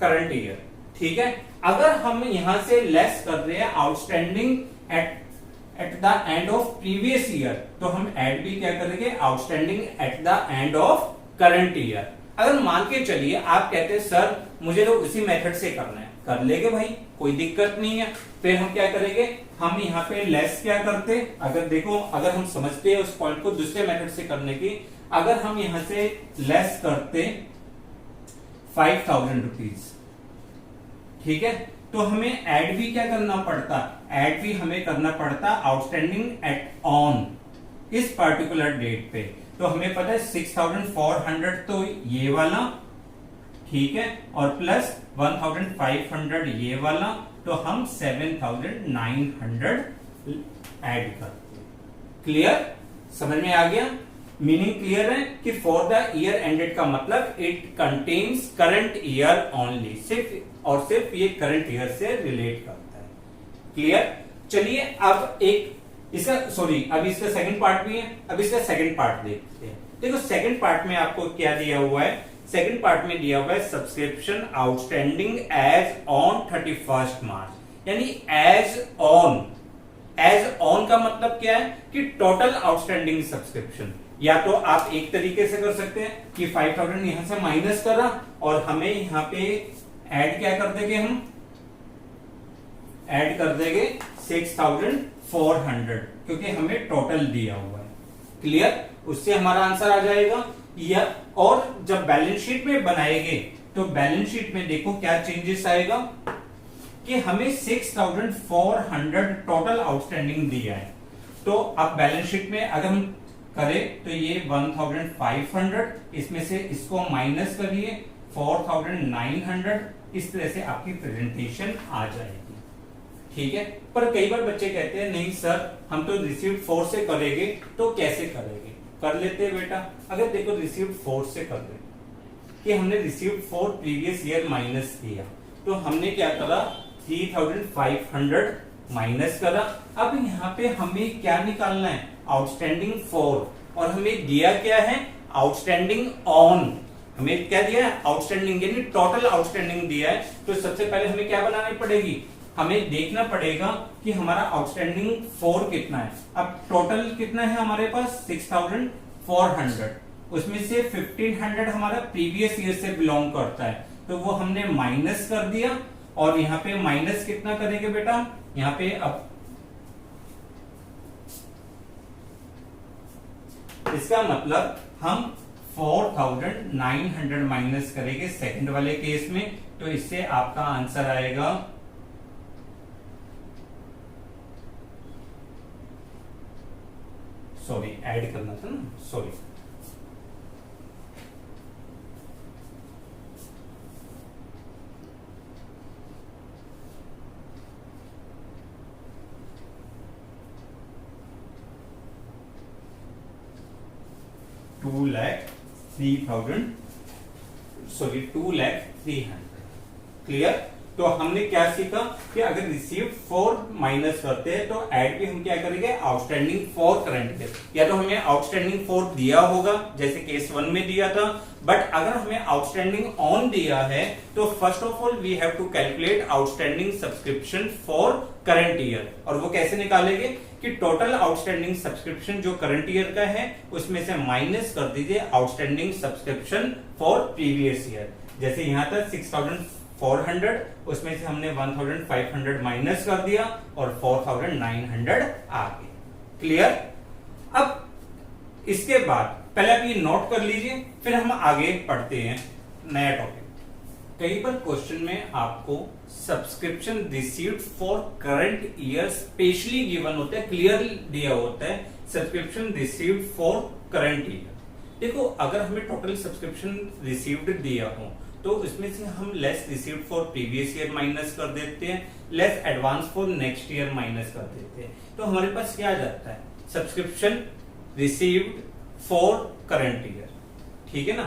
A: current year. ठीक है, अगर हम यहां से लेस कर रहे हैं outstanding at the end of previous year, तो हम ऐड भी क्या करेंगे outstanding at the end of current year. अगर मान के चलिए आप कहते हैं सर मुझे तो उसी मेथड से करना है, कर लेंगे भाई, कोई दिक्कत नहीं है। फिर हम क्या करेंगे, हम यहाँ पे लेस क्या करते, अगर देखो अगर हम समझते हैं उस पॉइंट को दूसरे मेथड से करने की, अगर हम यहां से लेस करते 5000 रुपीज, ठीक है, तो हमें ऐड भी क्या करना पड़ता, ऐड भी हमें करना पड़ता आउटस्टैंडिंग एट ऑन इस पर्टिकुलर डेट पे। तो हमें पता है 6400 तो ये वाला, ठीक है, और प्लस 1500 ये वाला, तो हम 7900 ऐड करते। क्लियर, समझ में आ गया, मीनिंग क्लियर है कि फॉर द ईयर एंडेड का मतलब it contains current year only, सिर्फ और सिर्फ ये करंट ईयर से रिलेट करता है। क्लियर, चलिए अब एक इसका अब इसका सेकंड पार्ट भी है, अब इसका सेकंड पार्ट देखते हैं। देखो सेकंड पार्ट में आपको क्या दिया हुआ है, सेकंड पार्ट में दिया हुआ है सब्सक्रिप्शन आउटस्टैंडिंग एज ऑन 31 मार्च, यानी एज ऑन। एज ऑन का मतलब क्या है कि टोटल आउटस्टैंडिंग सब्सक्रिप्शन। या तो आप एक तरीके से कर सकते हैं कि 5000 यहां से माइनस करा और हमें यहां पे ऐड क्या कर देंगे, हम ऐड कर देंगे 6400, क्योंकि हमें टोटल दिया हुआ है। क्लियर, उससे हमारा आंसर आ जाएगा। या और जब बैलेंस शीट में बनाएंगे तो बैलेंस शीट में देखो क्या चेंजेस आएगा कि हमें 6400 टोटल आउटस्टैंडिंग दिया है, तो अब बैलेंस शीट में अगर हम करें तो ये 1500, इसमें से इसको माइनस करिए 4900, इस तरह से आपकी प्रेजेंटेशन आ जाएगी। ठीक है, पर कई बार बच्चे कहते हैं नहीं सर हम तो रिसीव्ड फॉर से करेंगे, तो कैसे करेंगे, कर लेते हैं बेटा। अगर देखो रिसीव्ड फॉर से कर रहे कि हमने received for previous year minus किया, तो हमने क्या करा 3500 माइनस करा। अब यहाँ पे हमें क्या निकालना है आउटस्टैंडिंग फॉर, और हमें दिया क्या है आउटस्टैंडिंग ऑन। हमें क्या दिया है आउटस्टैंडिंग, यानी टोटल आउटस्टैंडिंग दिया है। तो सबसे पहले हमें क्या बनानी पड़ेगी, हमें देखना पड़ेगा कि हमारा आउटस्टैंडिंग 4 कितना है। अब टोटल कितना है हमारे पास 6400, उसमें से 1500 हमारा प्रीवियस ईयर से बिलोंग करता है, तो वो हमने माइनस कर दिया। और यहाँ पे माइनस कितना करेंगे बेटा, यहाँ पे अब इसका मतलब हम 4900 माइनस करेंगे सेकंड वाले केस में, तो इससे आपका आंसर आएगा ऐड करना था ना, 2,03,000। क्लियर, तो हमने क्या सीखा कि अगर रिसीव्ड फॉर माइनस करते हैं तो ऐड भी हम क्या करेंगे आउटस्टैंडिंग फॉर करंट ईयर। या तो हमें आउटस्टैंडिंग फॉर दिया होगा जैसे केस 1 में दिया था, बट अगर हमें आउटस्टैंडिंग ऑन दिया है तो first of all we have to calculate outstanding subscription for current year. और वो कैसे निकालेंगे कि टोटल आउटस्टैंडिंग सब्सक्रिप्शन जो करंट ईयर का है उसमें से माइनस कर दीजिए outstanding subscription for previous year. जैसे यहां तक 6400, उसमें से हमने 1500 माइनस कर दिया और 4900 आ गए। क्लियर, अब इसके बाद पहले आप ये नोट कर लीजिए, फिर हम आगे पढ़ते हैं नया टॉपिक। कई बार क्वेश्चन में आपको subscription received for current year specially given होता है, क्लियर दिया होता है subscription received for current year. देखो अगर हमें टोटल सब्सक्रिप्शन रिसीव्ड दिया हो तो इसमें से हम less received for previous year minus कर देते हैं, less advance for next year minus कर देते हैं, तो हमारे पास क्या आ जाता है subscription received for current year. ठीक है ना।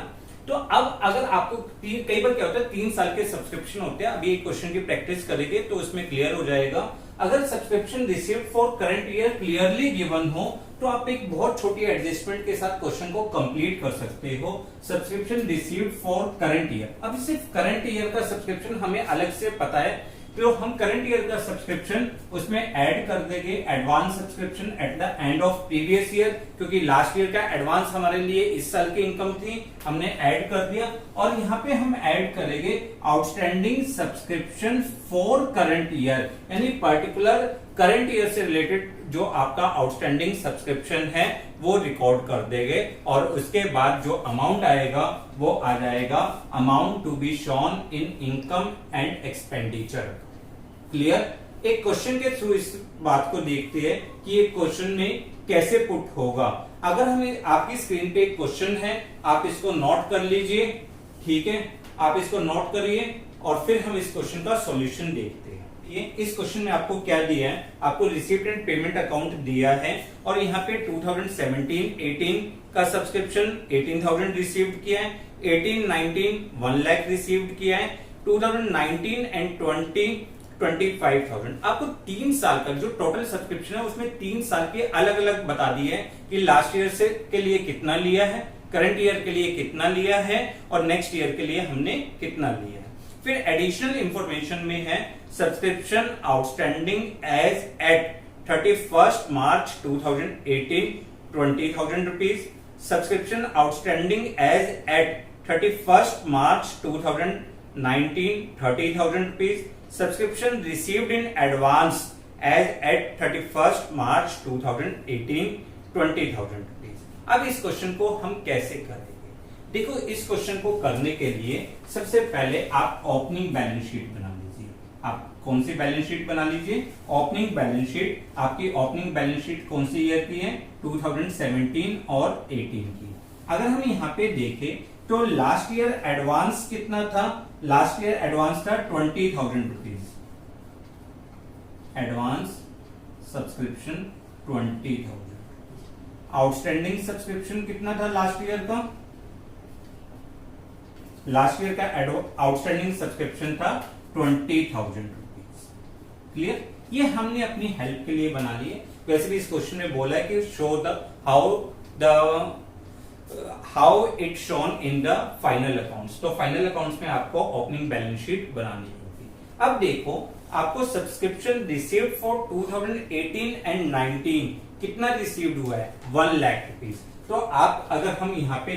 A: तो अब अगर आपको कई बार क्या होता है 3 साल के सब्सक्रिप्शन होते हैं, अभी एक क्वेश्चन की प्रैक्टिस करेंगे तो इसमें क्लियर हो जाएगा। अगर subscription received for current year clearly given हो तो आप एक बहुत छोटी एडजस्टमेंट के साथ क्वेश्चन को कंप्लीट कर सकते हो। Subscription received for current year, अब सिर्फ करंट ईयर का सब्सक्रिप्शन हमें अलग से पता है, तो हम करंट ईयर का सब्सक्रिप्शन उसमें ऐड कर देंगे advance subscription at the end of previous year, क्योंकि लास्ट ईयर का एडवांस हमारे लिए इस साल की इनकम थी, हमने ऐड कर दिया। और यहाँ पे हम ऐड करेंगे outstanding subscription for current year, यानी पर्टिकुलर करंट ईयर से रिलेटेड जो आपका आउटस्टैंडिंग सब्सक्रिप्शन है वो रिकॉर्ड कर देंगे, और उसके बाद जो अमाउंट आएगा वो आ जाएगा amount to be shown in income and expenditure. Clear. एक क्वेश्चन के थ्रू इस बात को देखते हैं कि ये क्वेश्चन में कैसे पुट होगा। अगर हमें आपकी स्क्रीन पे एक क्वेश्चन है, आप इसको नोट कर लीजिए। ठीक है, आप इसको नोट करिए और फिर हम इस क्वेश्चन का सॉल्यूशन देखते हैं। ये इस क्वेश्चन में आपको क्या दिया है, आपको रिसीप्ट एंड पेमेंट अकाउंट दिया है और यहाँ पे 2017-18 का सब्सक्रिप्शन 18,000 रिसीव्ड किया है, 18-19 1 लाख रिसीव्ड किया है, 2019 एंड 20 25,000। आपको 3 साल का जो टोटल सब्सक्रिप्शन है उसमें 3 साल के अलग अलग बता दिए है कि लास्ट ईयर से के लिए कितना लिया है, करंट ईयर के लिए कितना लिया है और नेक्स्ट ईयर के लिए हमने कितना लिया है। फिर एडिशनल इंफॉर्मेशन में है subscription outstanding as at 31 March 2018 20,000 rupees, subscription outstanding as at 31 March 2019 30,000 rupees, subscription received in advance as at 31 March 2018 20,000 rupees. अब इस क्वेश्चन को हम कैसे करेंगे? देखो इस क्वेश्चन को करने के लिए सबसे पहले आप ओपनिंग बैलेंस शीट बना लीजिए। आप कौन सी बैलेंस शीट बना लीजिए? Opening balance sheet. आपकी ओपनिंग बैलेंस शीट कौन सी ईयर की है? 2017 और 18 की। अगर हम यहाँ पे देखें तो लास्ट ईयर एडवांस कितना था? लास्ट ईयर एडवांस था 20,000 rupees. Advance subscription 20,000। Outstanding subscription कितना था लास्ट ईयर का? लास्ट ईयर का आउटस्टैंडिंग सब्सक्रिप्शन था 20,000 रुपीज। क्लियर? ये हमने अपनी हेल्प के लिए बना लिए। वैसे भी इस क्वेश्चन में बोला है कि show the how it shown in the final accounts. तो फाइनल अकाउंट्स में आपको ओपनिंग बैलेंस शीट बनानी होगी। अब देखो आपको सब्सक्रिप्शन रिसीव्ड फॉर 2018 एंड 19 कितना रिसीव्ड हुआ है? 1 लाख रुपीज। तो आप अगर हम यहाँ पे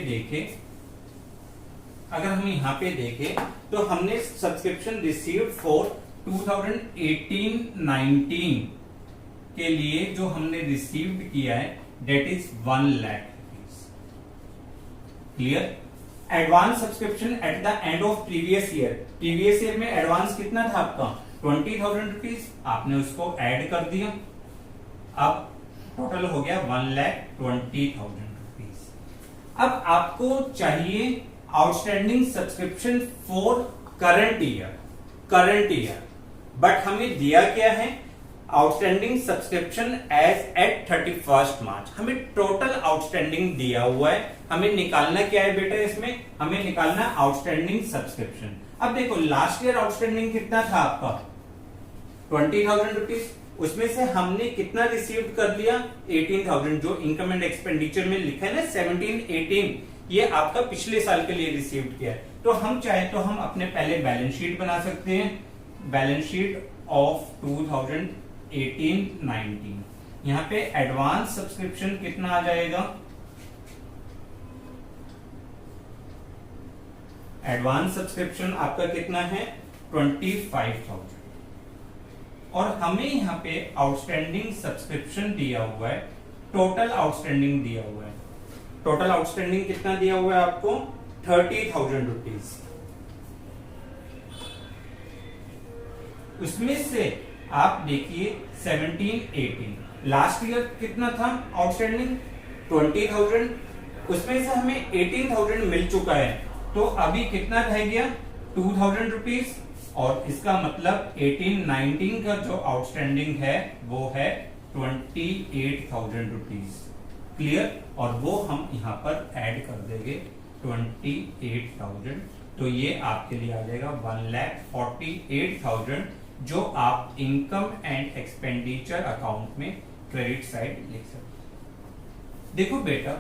A: देखें तो हमने सब्सक्रिप्शन रिसीव्ड फॉर 2018-19 के लिए जो हमने रिसीव्ड किया है that is 1 lakh rupees. Clear? Advance subscription at the end of previous year. Previous year में एडवांस कितना था आपका? 20,000 रुपीज। आपने उसको ऐड कर दिया, अब टोटल हो गया 1,20,000 रुपीज। अब आपको चाहिए outstanding subscription for current year, but हमें दिया क्या है? आउटस्टैंडिंग सब्सक्रिप्शन एज एट 31 मार्च। हमें टोटल आउटस्टैंडिंग दिया हुआ है, हमें निकालना क्या है बेटा? इसमें हमें निकालना आउटस्टैंडिंग सब्सक्रिप्शन। अब देखो लास्ट ईयर आउटस्टैंडिंग कितना था आपका? 20,000 रुपीज। उसमें से हमने कितना रिसीव कर लिया? 18,000। जो इनकम एंड एक्सपेंडिचर में लिखा है ना 17-18, ये आपका पिछले साल के लिए रिसीव्ड किया है। तो हम चाहे तो हम अपने पहले बैलेंस शीट बना सकते हैं, बैलेंस शीट ऑफ 2018-19। यहाँ पे एडवांस सब्सक्रिप्शन कितना आ जाएगा? एडवांस सब्सक्रिप्शन आपका कितना है? 25,000। और हमें यहाँ पे आउटस्टैंडिंग सब्सक्रिप्शन दिया हुआ है, टोटल आउटस्टैंडिंग दिया हुआ है। टोटल आउटस्टैंडिंग कितना दिया हुआ है आपको? 30,000 रुपीज। उसमें से आप देखिए 17-18, लास्ट ईयर कितना था आउटस्टैंडिंग 20,000, उसमें से हमें 18,000 मिल चुका है, तो अभी कितना रह गया 2,000 रुपीज, और इसका मतलब 18-19 का जो आउटस्टैंडिंग है वो है 28,000 रुपीज। क्लियर, और वो हम यहाँ पर ऐड कर देंगे 28,000, तो ये आपके लिए आ जाएगा 1,48,000, जो आप इनकम एंड एक्सपेंडिचर अकाउंट में क्रेडिट साइड लिख सकते हैं। देखो बेटा,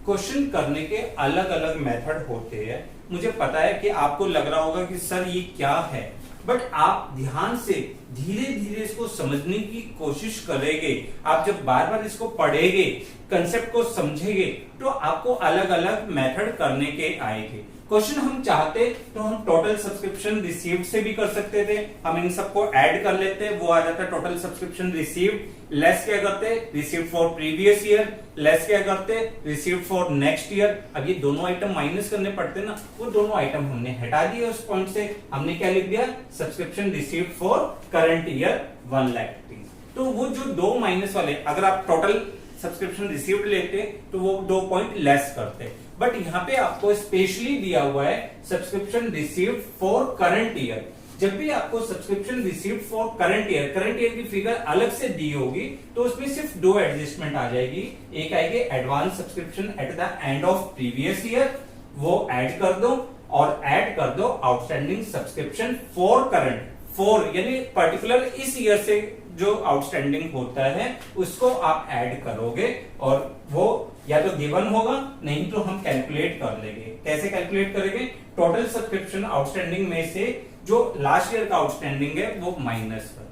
A: क्वेश्चन करने के अलग अलग मेथड होते हैं। मुझे पता है कि आपको लग रहा होगा कि सर ये क्या है, बट आप ध्यान से धीरे धीरे इसको समझने की कोशिश करेंगे। आप जब बार बार इसको पढ़ेंगे, कंसेप्ट को समझेंगे, तो आपको अलग अलग मेथड करने के आएंगे। क्वेश्चन हम चाहते तो हम टोटल सब्सक्रिप्शन रिसीव्ड से भी कर सकते थे, हम इन सबको ऐड कर लेते, वो आ जाता टोटल सब्सक्रिप्शन रिसीव्ड, लेस क्या करते received for previous year, less क्या करते रिसीव्ड फॉर नेक्स्ट ईयर। अब ये दोनों आइटम माइनस करने पड़ते ना, वो दोनों आइटम हमने हटा दिए उस पॉइंट से। हमने क्या लिख दिया, subscription received for current year 1 lakh rupees. तो वो जो दो माइनस वाले, अगर आप टोटल सब्सक्रिप्शन रिसीव्ड लेते तो वो 2 पॉइंट लेस करते, बट यहाँ पे आपको स्पेशली दिया हुआ है subscription received for current year. जब भी आपको subscription received for current year की फिगर अलग से दी होगी, तो उसमें सिर्फ 2 एडजस्टमेंट आ जाएगी। एक आएगी advance subscription at the end of previous year, वो ऐड कर दो, और ऐड कर दो outstanding subscription for current, for यानी पर्टिकुलर इस ईयर से जो आउटस्टैंडिंग होता है उसको आप ऐड करोगे, और वो या तो गिवन होगा, नहीं तो हम कैलकुलेट कर लेंगे। कैसे कैलकुलेट करेंगे, टोटल सब्सक्रिप्शन आउटस्टैंडिंग में से जो लास्ट ईयर का आउटस्टैंडिंग है वो माइनस कर।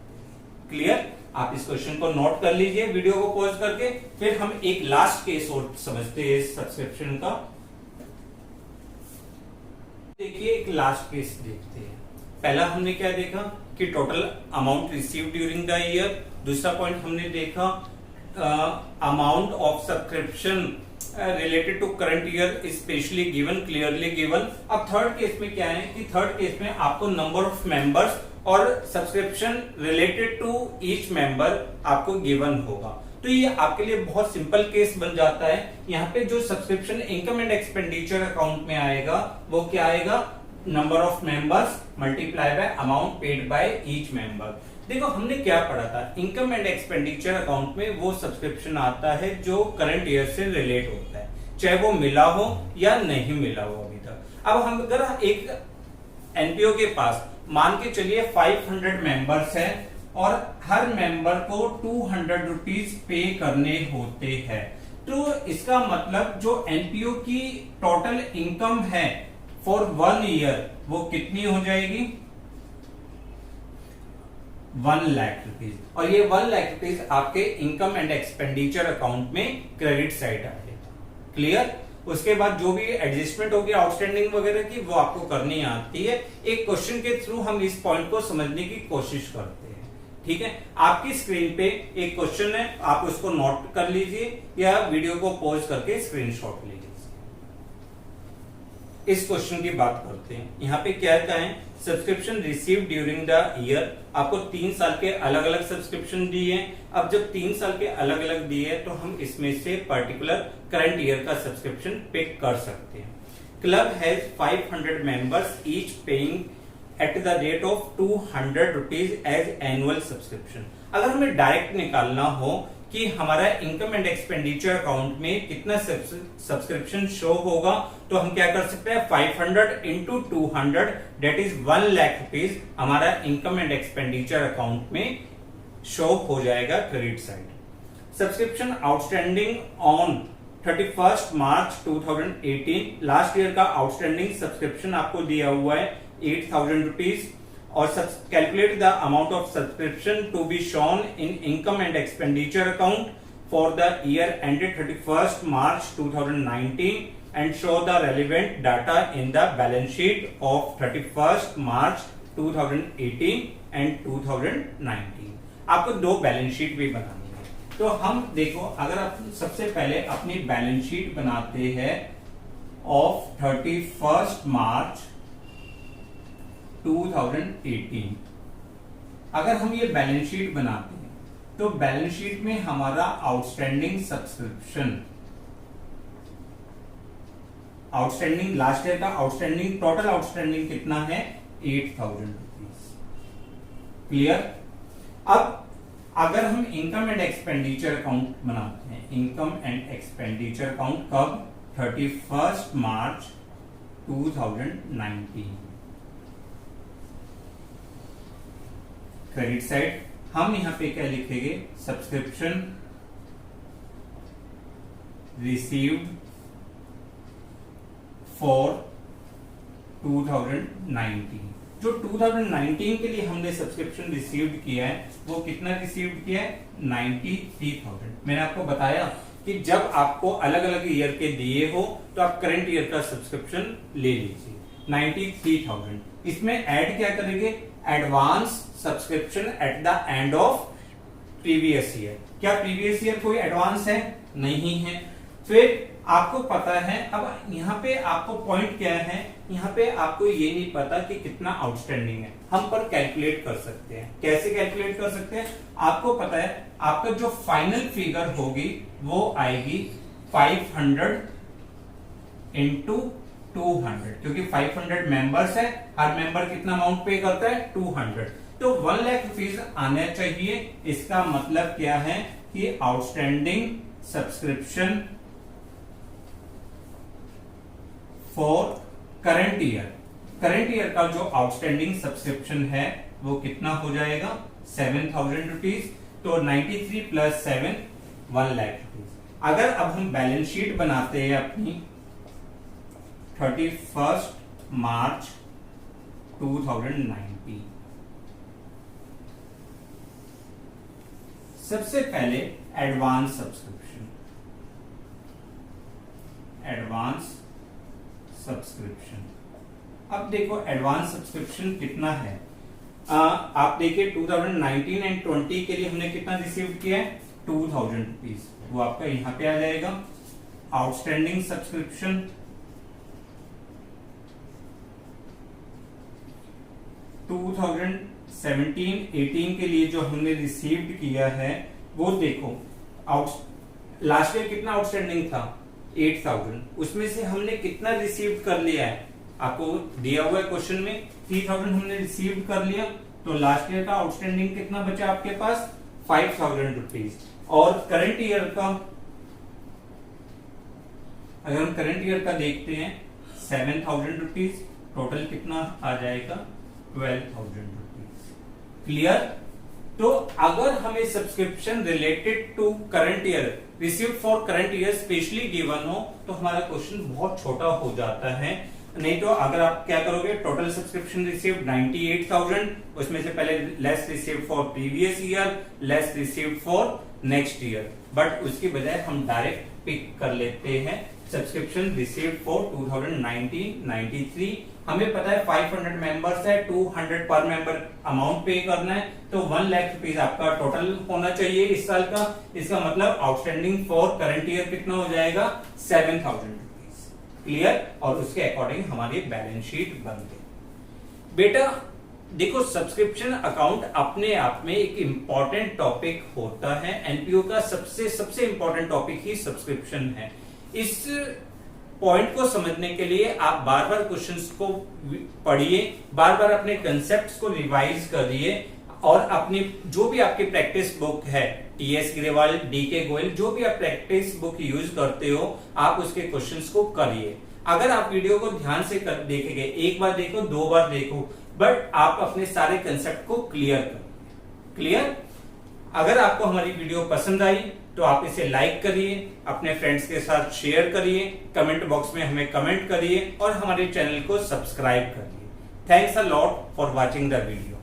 A: क्लियर, आप इस क्वेश्चन को नोट कर लीजिए वीडियो को पॉज करके। फिर हम एक लास्ट केस और समझते हैं सब्सक्रिप्शन का। देखिए एक लास्ट केस देखते हैं। पहला हमने क्या देखा कि total amount received during the year, दूसरा पॉइंट हमने देखा amount of subscription related to current year specially given, clearly given. अब थर्ड केस में क्या है कि थर्ड केस में आपको नंबर ऑफ मेंबर्स और subscription related to each member आपको गिवन होगा। तो ये आपके लिए बहुत सिंपल केस बन जाता है। यहाँ पे जो subscription income and expenditure account में आएगा वो क्या आएगा, number of members multiply by amount paid by each member. देखो हमने क्या पढ़ा था, इनकम एंड एक्सपेंडिचर अकाउंट में वो सब्सक्रिप्शन आता है जो करंट ईयर से रिलेट होता है, चाहे वो मिला हो या नहीं मिला हो अभी तक। अब हम अगर एक एनपीओ के पास मान के चलिए 500 मेंबर्स है और हर मेंबर को 200 रुपीज पे करने होते हैं, तो इसका मतलब जो एनपीओ की टोटल इनकम है फॉर 1 ईयर वो कितनी हो जाएगी, 1 लाख रुपीज। और ये 1 लाख रुपीज आपके इनकम एंड एक्सपेंडिचर अकाउंट में क्रेडिट साइड आएगा। क्लियर, उसके बाद जो भी एडजस्टमेंट होगी आउटस्टैंडिंग वगैरह की वो आपको करनी आती है। एक क्वेश्चन के थ्रू हम इस पॉइंट को समझने की कोशिश करते हैं। ठीक है, आपकी स्क्रीन पे एक क्वेश्चन है, आप उसको नोट कर लीजिए या वीडियो को पॉज करके स्क्रीनशॉट लीजिए। इस क्वेश्चन की बात करते हैं। यहाँ पे क्या है, subscription receive during the year. आपको 3 साल के अलग अलग सब्सक्रिप्शन दिए हैं। अब जब 3 साल के अलग अलग दिए तो हम इसमें से पर्टिकुलर करंट ईयर का सब्सक्रिप्शन पिक कर सकते हैं। Club has 500 members each paying at the rate of 200 rupees as annual subscription. अगर हमें डायरेक्ट निकालना हो कि हमारा इनकम एंड एक्सपेंडिचर अकाउंट में कितना सब्सक्रिप्शन शो होगा, तो हम क्या कर सकते हैं, 500 into 200 that is 1 lakh rupees हमारा इनकम एंड एक्सपेंडिचर अकाउंट में शो हो जाएगा credit side. Subscription outstanding on 31 March 2018, last year का आउटस्टैंडिंग सब्सक्रिप्शन आपको दिया हुआ है 8,000 रुपीज, और calculate the amount of subscription to be shown in income and expenditure account for the year ended 31 March 2019 and show the relevant data in the balance sheet of 31 March 2018 and 2019। आपको 2 balance sheet भी बनानी है। तो हम देखो, अगर आप सबसे पहले अपनी बैलेंस शीट बनाते हैं ऑफ 31 मार्च 2018, अगर हम ये बैलेंस शीट बनाते हैं तो बैलेंस शीट में हमारा outstanding subscription, outstanding last year का आउटस्टैंडिंग, टोटल आउटस्टैंडिंग कितना है 8,000 रुपीज। क्लियर। अब अगर हम इनकम एंड एक्सपेंडिचर अकाउंट बनाते हैं, इनकम एंड एक्सपेंडिचर अकाउंट कब, 31 मार्च 2019। क्रेडिट साइड हम यहां पे क्या लिखेंगे, सब्सक्रिप्शन रिसीव्ड फॉर 2019। जो 2019 के लिए हमने सब्सक्रिप्शन रिसीव्ड किया है वो कितना रिसीव्ड किया है, 93,000। मैंने आपको बताया कि जब आपको अलग अलग ईयर के दिए हो तो आप करंट ईयर का सब्सक्रिप्शन ले लीजिए, 93,000। इसमें ऐड क्या करेंगे, advance subscription at the end of previous year. क्या प्रीवियस ईयर कोई एडवांस है, नहीं है। फिर आपको पता है, अब यहाँ पे आपको पॉइंट क्या है, यहाँ पे आपको ये नहीं पता कि कितना आउटस्टैंडिंग है, हम पर कैलकुलेट कर सकते हैं। कैसे कैलकुलेट कर सकते हैं, आपको पता है आपका जो फाइनल फिगर होगी वो आएगी 500 इंटू 200, क्योंकि 500 मेंबर्स है, हर मेंबर कितना अमाउंट पे करता है, 200। तो 1 लाख रुपीज आना चाहिए। इसका मतलब क्या है कि outstanding subscription for current year, current year का जो आउटस्टैंडिंग सब्सक्रिप्शन है वो कितना हो जाएगा, 7,000 रुपीज। तो 93 प्लस 7 1 लाख रुपीज। अगर अब हम बैलेंस शीट बनाते हैं अपनी 31 मार्च 2019, सबसे पहले एडवांस सब्सक्रिप्शन, एडवांस सब्सक्रिप्शन। अब देखो एडवांस सब्सक्रिप्शन कितना है, आप देखिए 2019 एंड 20 के लिए हमने कितना रिसीव किया है, 2,000 रुपीज। वो आपका यहां पे आ जाएगा। आउटस्टैंडिंग सब्सक्रिप्शन 2017-18 के लिए जो हमने रिसीव्ड किया है वो देखो, लास्ट ईयर कितना आउटस्टैंडिंग था, 8,000। उसमें से हमने कितना रिसीव कर लिया है, आपको दिया हुआ है क्वेश्चन में, 3,000 हमने रिसीव कर लिया। तो लास्ट ईयर का आउटस्टैंडिंग कितना बचा आपके पास, 5,000 रुपीज। और करंट ईयर का, अगर हम करंट ईयर का देखते हैं 7,000 रुपीज, टोटल कितना आ जाएगा, 12,000 रुपीज। क्लियर। तो अगर हमें subscription related to current year, received for current year specially given हो तो हमारा क्वेश्चन बहुत छोटा हो जाता है। नहीं तो अगर आप क्या करोगे, टोटल सब्सक्रिप्शन रिसीव्ड 98,000, उसमें से पहले less received for previous year, less received for next year, but उसकी बजाय हम डायरेक्ट पिक कर लेते हैं सब्सक्रिप्शन रिसीव्ड फॉर 2019-93। हमें पता है 500 मेंबर्स है, 200 पर मेंबर अमाउंट पे करना है, तो 1 लाख रुपीज आपका टोटल होना चाहिए इस साल का। इसका मतलब आउटस्टैंडिंग फॉर करंट ईयर कितना हो जाएगा, 7,000 रुपीज। क्लियर। और उसके अकॉर्डिंग हमारी बैलेंस शीट बन गई। बेटा देखो, सब्सक्रिप्शन अकाउंट अपने आप में एक इंपॉर्टेंट टॉपिक होता है। एनपीओ का सबसे इंपॉर्टेंट टॉपिक ही सब्सक्रिप्शन है। इस पॉइंट को समझने के लिए आप बार बार क्वेश्चंस को पढ़िए, बार बार अपने कंसेप्ट्स को रिवाइज करिए, और अपनी जो भी आपकी प्रैक्टिस बुक है, टीएस ग्रेवाल, डीके गोयल, जो भी आप प्रैक्टिस बुक यूज करते हो, आप उसके क्वेश्चंस को करिए। अगर आप वीडियो को ध्यान से देखेंगे, एक बार देखो, 2 बार देखो, बट आप अपने सारे कंसेप्ट को क्लियर करिए। क्लियर। अगर आपको हमारी वीडियो पसंद आई तो आप इसे लाइक करिए, अपने फ्रेंड्स के साथ शेयर करिए, कमेंट बॉक्स में हमें कमेंट करिए और हमारे चैनल को सब्सक्राइब करिए। Thanks a lot for watching the video.